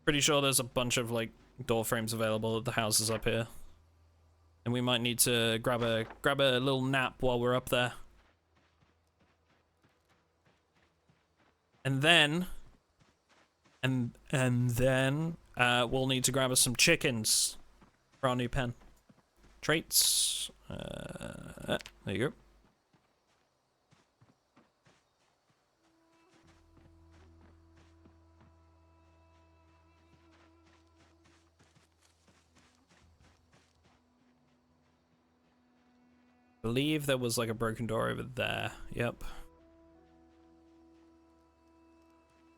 Pretty sure there's a bunch of, like, door frames available at the houses up here. And we might need to grab a little nap while we're up there. And then we'll need to grab us some chickens for our new pen. Traits. There you go. I believe there was like a broken door over there. Yep.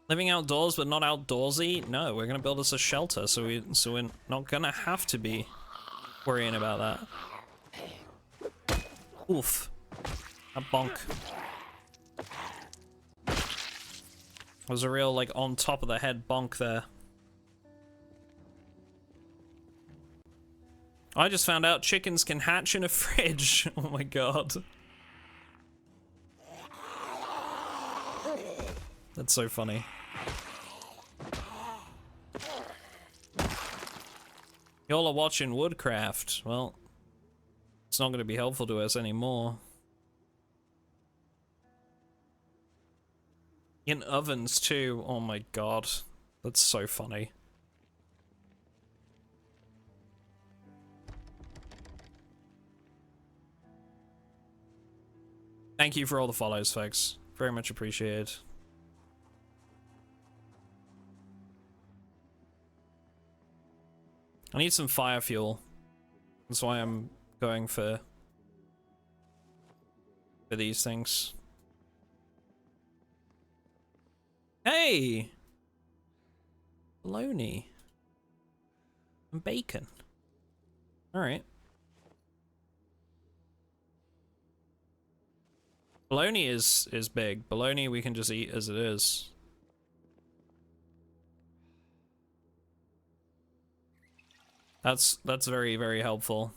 Living outdoors but not outdoorsy? No, we're gonna build us a shelter, so we're not gonna have to be worrying about that. Oof. A bonk. Was a real, like, on top of the head bonk there. I just found out chickens can hatch in a fridge. Oh my god. That's so funny. Y'all are watching Woodcraft. Well, it's not going to be helpful to us anymore. In ovens too. Oh my god. That's so funny. Thank you for all the follows, folks. Very much appreciated. I need some fire fuel. That's why I'm going for these things. Hey! Bologna. And bacon. Alright. Bologna is big. Bologna we can just eat as it is. That's very, very helpful.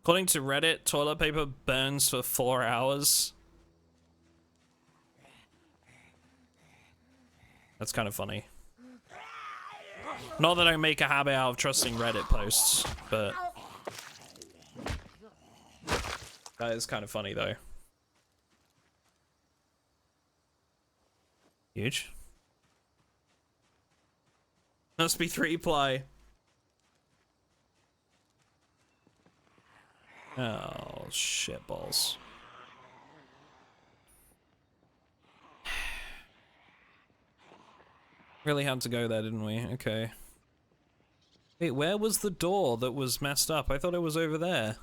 According to Reddit, toilet paper burns for 4 hours. That's kind of funny. Not that I make a habit out of trusting Reddit posts, but that is kind of funny though. Huge. Must be 3-ply. Oh, shitballs. Really had to go there, didn't we? Okay. Wait, where was the door that was messed up? I thought it was over there.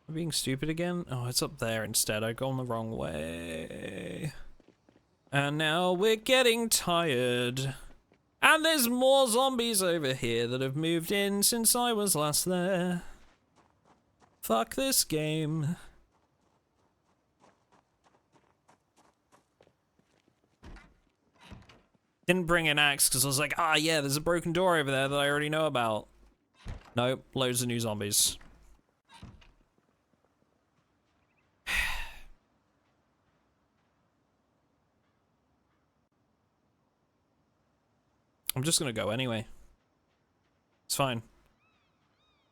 Am I being stupid again? Oh, it's up there instead. I've gone the wrong way. And now we're getting tired. And there's more zombies over here that have moved in since I was last there. Fuck this game. Didn't bring an axe because I was like, ah, yeah, there's a broken door over there that I already know about. Nope, loads of new zombies. I'm just gonna go anyway. It's fine.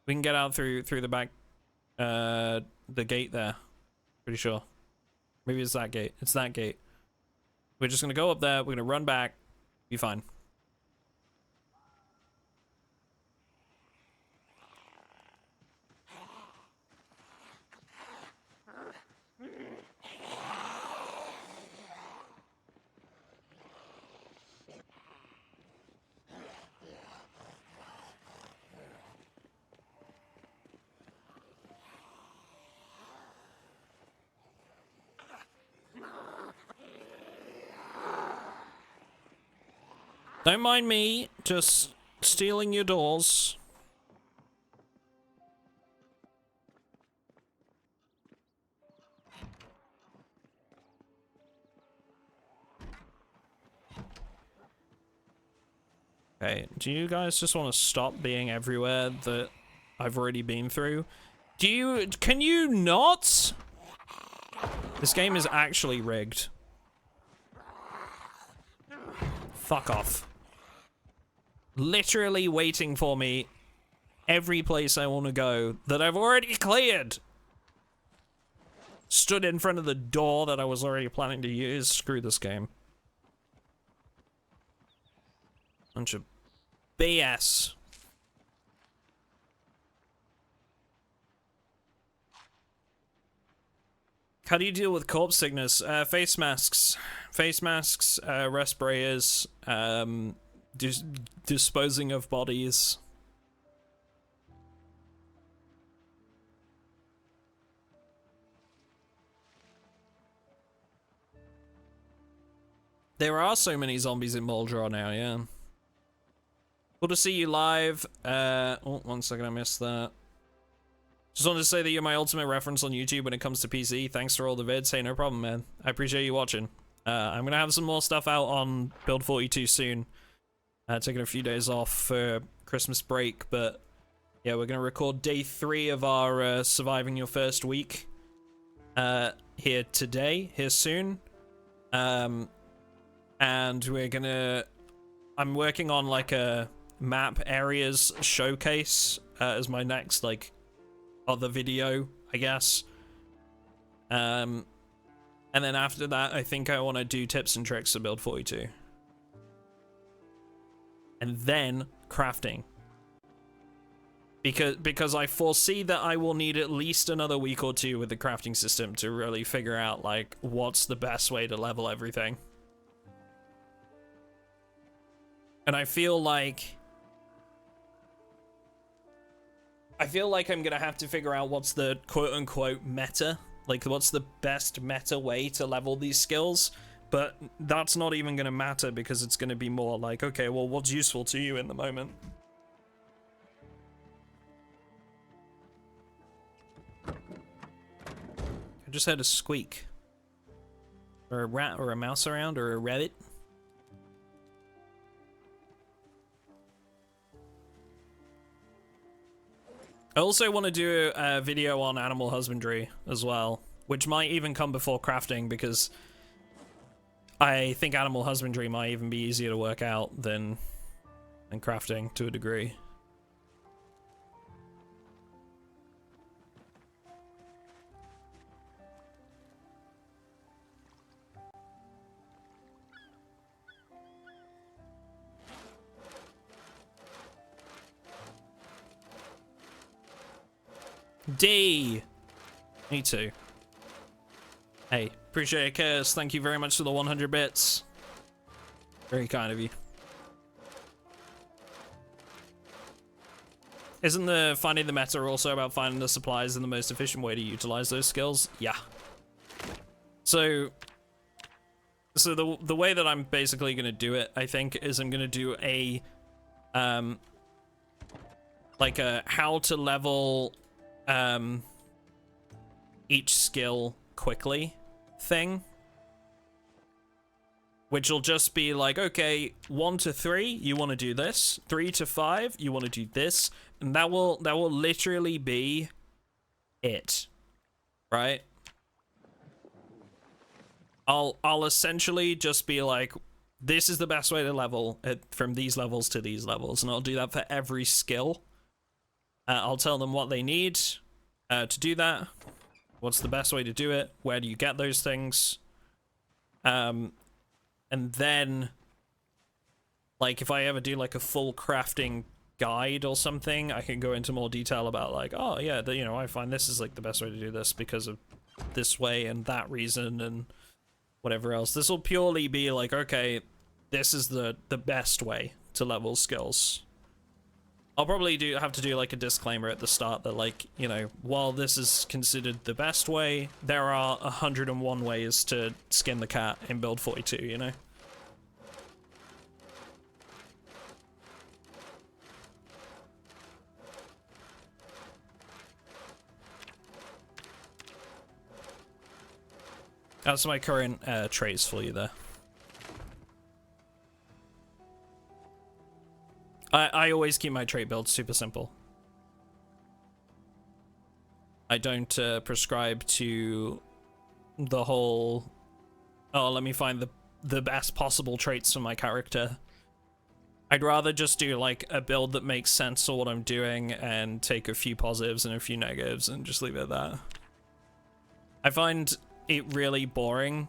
We can get out through the back, the gate there. Pretty sure. Maybe it's that gate. It's that gate. We're just gonna go up there. We're gonna run back. Be fine. Don't mind me, just stealing your doors. Okay, do you guys just want to stop being everywhere that I've already been through? Can you not? This game is actually rigged. Fuck off. Literally waiting for me every place I want to go that I've already cleared. Stood in front of the door that I was already planning to use. Screw this game. Bunch of BS. How do you deal with corpse sickness? Face masks. Face masks, respirators, disposing of bodies. There are so many zombies in Moldra now, yeah. Cool to see you live. Oh, 1 second, I missed that. Just wanted to say that you're my ultimate reference on YouTube when it comes to PC. Thanks for all the vids. Hey, no problem, man. I appreciate you watching. I'm gonna have some more stuff out on Build 42 soon. Taking a few days off for Christmas break, but yeah, we're gonna record day 3 of our surviving your first week here today, here soon. And we're gonna... I'm working on like a map areas showcase as my next like other video, I guess. And then after that, I think I want to do tips and tricks to Build 42. And then crafting. Because I foresee that I will need at least another week or 2 with the crafting system to really figure out like what's the best way to level everything. And I feel like I'm gonna have to figure out what's the quote-unquote meta. Like, what's the best meta way to level these skills? But that's not even gonna matter because it's gonna be more like, okay, well, what's useful to you in the moment? just heard a squeak. Or a rat or a mouse around or a rabbit. I also want to do a video on animal husbandry as well, which might even come before crafting, because I think animal husbandry might even be easier to work out than crafting to a degree. D. Me too. Hey, appreciate it, Chaos. Thank you very much for the 100 bits. Very kind of you. Isn't the finding the meta also about finding the supplies and the most efficient way to utilize those skills? Yeah. So the way that I'm basically gonna do it, I think, is I'm gonna do a like a how to level each skill quickly thing, which will just be like, okay, 1 to 3 you want to do this, 3 to 5 you want to do this, and that will literally be it, right? I'll essentially just be like, this is the best way to level it from these levels to these levels, and I'll do that for every skill. I'll tell them what they need to do that. What's the best way to do it? Where do you get those things? And then, like, if I ever do like a full crafting guide or something, I can go into more detail about like, oh yeah, you know, I find this is like the best way to do this because of this way and that reason and whatever else. This will purely be like, okay, this is the best way to level skills. I'll probably have to do like a disclaimer at the start that, like, you know, while this is considered the best way, there are 101 ways to skin the cat in build 42, you know? That's my current traits for you there. I always keep my trait build super simple. I don't prescribe to the whole, oh, let me find the best possible traits for my character. I'd rather just do like a build that makes sense for what I'm doing and take a few positives and a few negatives and just leave it at that. I find it really boring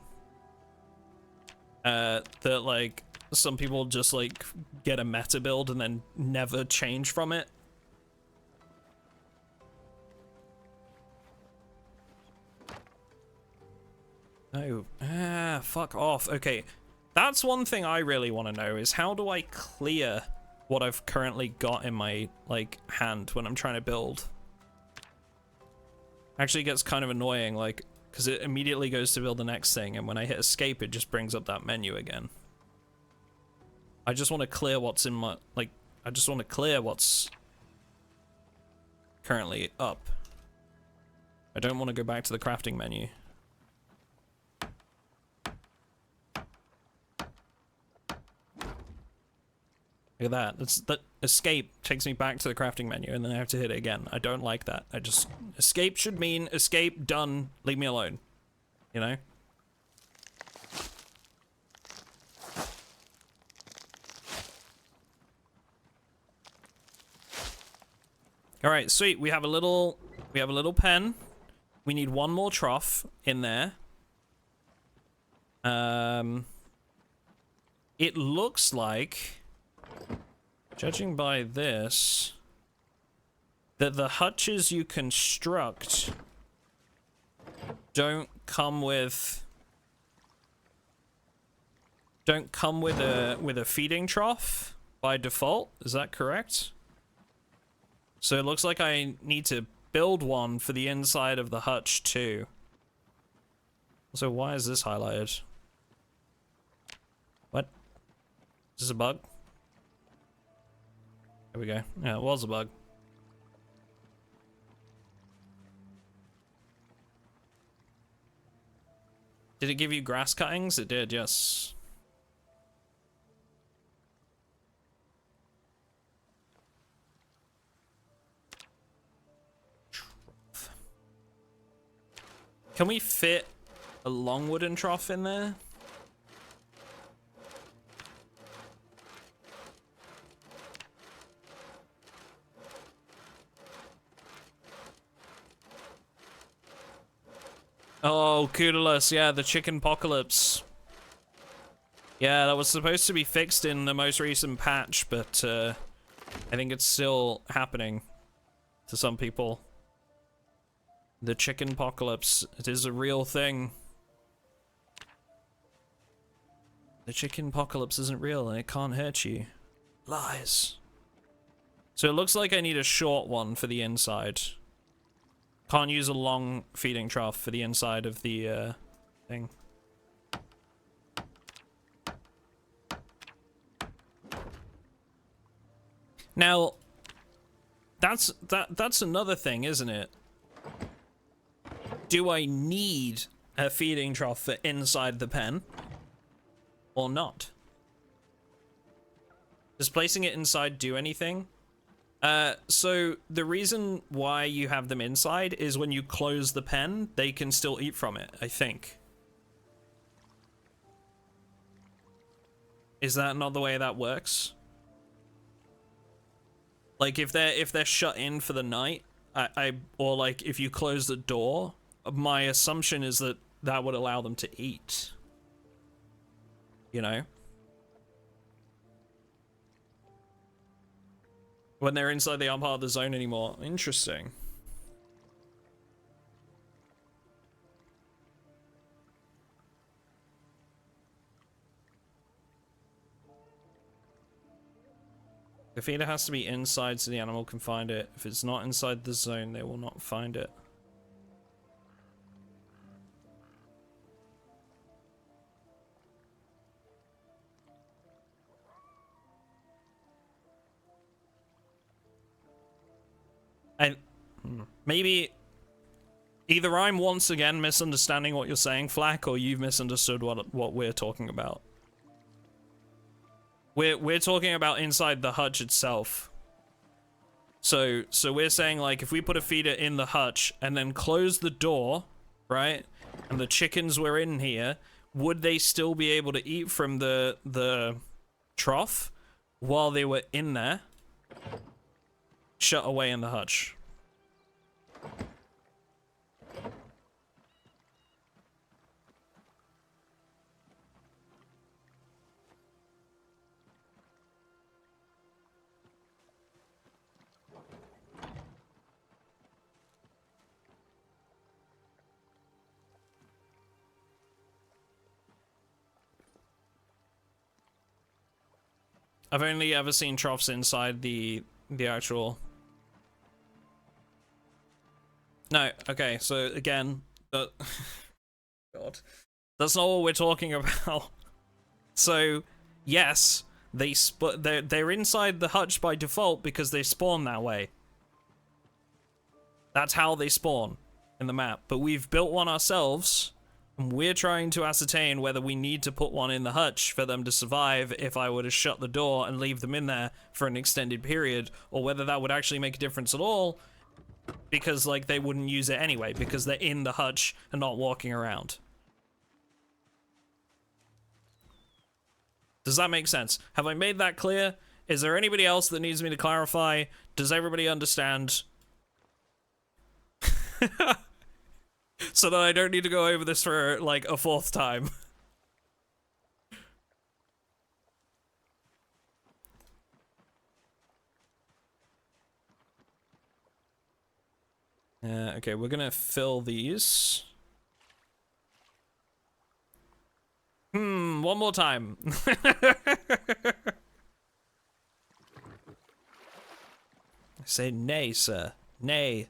that like some people just like get a meta build and then never change from it. Oh, fuck off. Okay, that's one thing I really want to know is how do I clear what I've currently got in my like hand when I'm trying to build? Actually gets kind of annoying, like, because it immediately goes to build the next thing, and when I hit escape it just brings up that menu again. I just want to clear what's in my, like, I just want to clear what's currently up. I don't want to go back to the crafting menu. Look at that. That escape takes me back to the crafting menu and then I have to hit it again. I don't like that. I just, escape should mean escape, done, leave me alone. You know? All right, sweet. We have a little pen. We need one more trough in there. It looks like, judging by this, that the hutches you construct don't come with a feeding trough by default. Is that correct? So it looks like I need to build one for the inside of the hutch too. So why is this highlighted? What? Is this a bug? There we go. Yeah, it was a bug. Did it give you grass cuttings? It did, yes. Can we fit a long wooden trough in there? Oh, Koodalus, yeah, the chicken apocalypse. Yeah, that was supposed to be fixed in the most recent patch, but I think it's still happening to some people. The chicken apocalypse, it is a real thing. The chicken apocalypse isn't real and it can't hurt you. Lies. So it looks like I need a short one for the inside. Can't use a long feeding trough for the inside of the thing. Now, that's another thing, isn't it? Do I need a feeding trough for inside the pen or not? Does placing it inside do anything? So the reason why you have them inside is when you close the pen, they can still eat from it, I think. Is that not the way that works? Like if they're shut in for the night, or like if you close the door, my assumption is that that would allow them to eat. You know? When they're inside, they aren't part of the zone anymore. Interesting. The feeder has to be inside so the animal can find it. If it's not inside the zone, they will not find it. And maybe either I'm once again misunderstanding what you're saying, Flack, or you've misunderstood what we're talking about. We're talking about inside the hutch itself. So we're saying, like, if we put a feeder in the hutch and then close the door, right? And the chickens were in here, would they still be able to eat from the trough while they were in there? Shut away in the hutch. I've only ever seen troughs inside the actual... No, okay, so again, God, that's not what we're talking about. So, yes, they're inside the hutch by default because they spawn that way. That's how they spawn in the map. But we've built one ourselves, and we're trying to ascertain whether we need to put one in the hutch for them to survive if I were to shut the door and leave them in there for an extended period, or whether that would actually make a difference at all, because, like, they wouldn't use it anyway, because they're in the hutch and not walking around. Does that make sense? Have I made that clear? Is there anybody else that needs me to clarify? Does everybody understand? So that I don't need to go over this for, like, a fourth time. Okay, we're gonna fill these. One more time. I say nay, sir. Nay.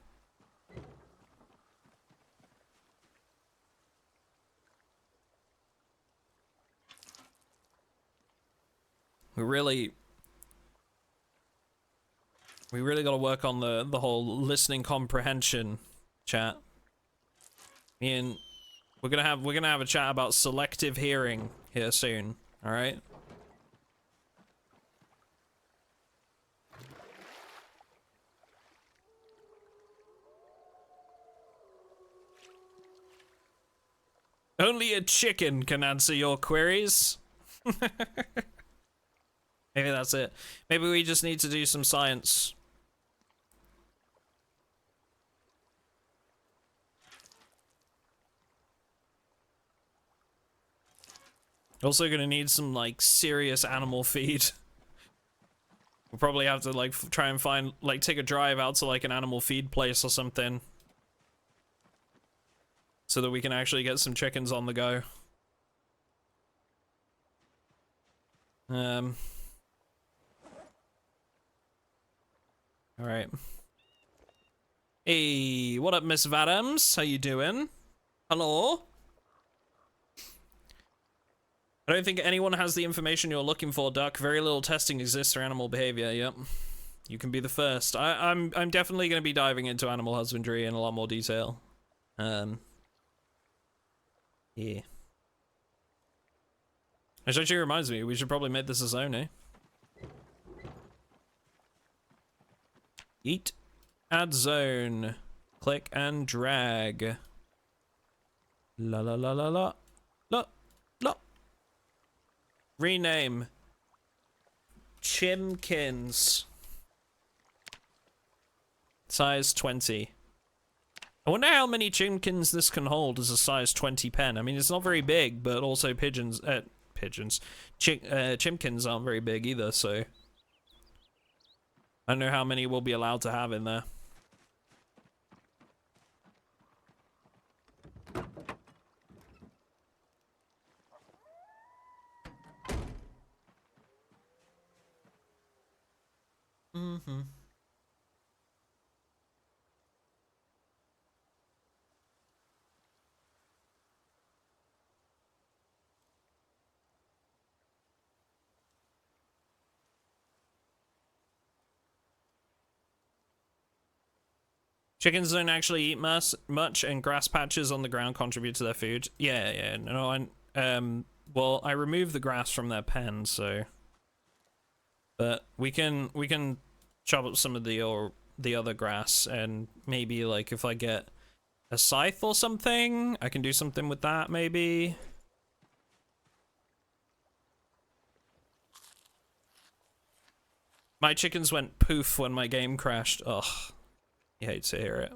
We really gotta work on the whole listening comprehension, chat. We're gonna have a chat about selective hearing here soon. All right. Only a chicken can answer your queries. Maybe that's it. Maybe we just need to do some science. Also gonna need some, like, serious animal feed. We'll probably have to, like, try and find, like, take a drive out to, like, an animal feed place or something. So that we can actually get some chickens on the go. Alright. Hey, what up, Miss Vadams? How you doing? Hello? I don't think anyone has the information you're looking for, Duck. Very little testing exists for animal behavior, yep. You can be the first. I'm definitely going to be diving into animal husbandry in a lot more detail. Yeah. Which actually reminds me, we should probably make this a zone, eh? Eat. Add zone. Click and drag. La la la la la. La la. Rename. Chimkins. Size 20. I wonder how many chimkins this can hold as a size 20 pen. I mean, it's not very big, but also chimkins aren't very big either, so I don't know how many we'll be allowed to have in there. Mm-hmm. Chickens don't actually eat much, and grass patches on the ground contribute to their food. Yeah, no, well, I removed the grass from their pen, so, but we can chop up some of the other grass, and maybe, like, if I get a scythe or something, I can do something with that, maybe. My chickens went poof when my game crashed. Ugh. You hate to hear it.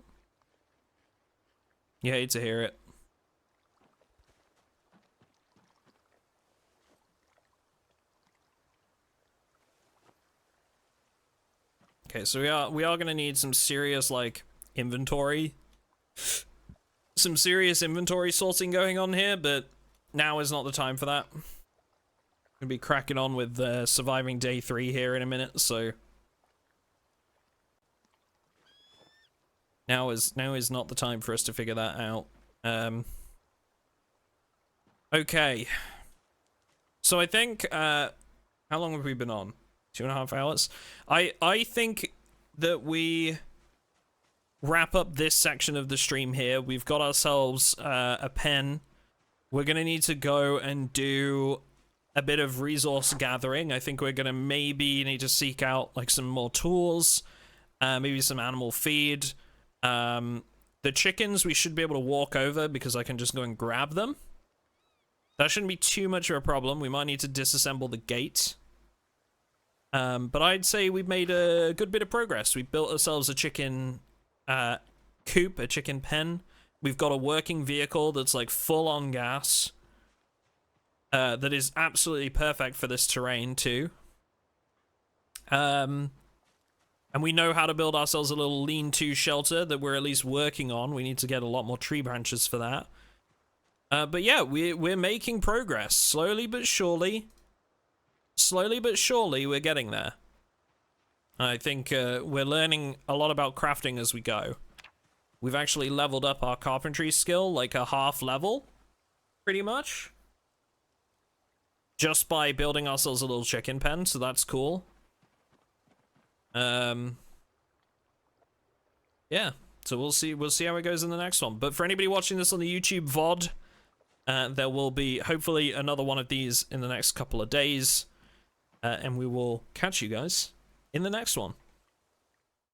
You hate to hear it. Okay, so we are gonna need some serious, like, inventory. Some serious inventory sorting going on here, but now is not the time for that. Gonna be cracking on with surviving day 3 here in a minute, so now is not the time for us to figure that out. Okay. So I think how long have we been on? 2.5 hours. I think that we wrap up this section of the stream here. We've got ourselves a pen. We're gonna need to go and do a bit of resource gathering. I think we're gonna maybe need to seek out, like, some more tools, maybe some animal feed. The chickens we should be able to walk over because I can just go and grab them. That shouldn't be too much of a problem. We might need to disassemble the gate. But I'd say we've made a good bit of progress. We built ourselves a chicken coop, a chicken pen. We've got a working vehicle that's, like, full on gas. That is absolutely perfect for this terrain too. And we know how to build ourselves a little lean-to shelter that we're at least working on. We need to get a lot more tree branches for that. But yeah, we're making progress. Slowly but surely. Slowly but surely, we're getting there. I think we're learning a lot about crafting as we go. We've actually leveled up our carpentry skill, like a half level, pretty much. Just by building ourselves a little chicken pen, so that's cool. Yeah, so we'll see how it goes in the next one. But for anybody watching this on the YouTube VOD, There will be hopefully another one of these in the next couple of days, and we will catch you guys in the next one.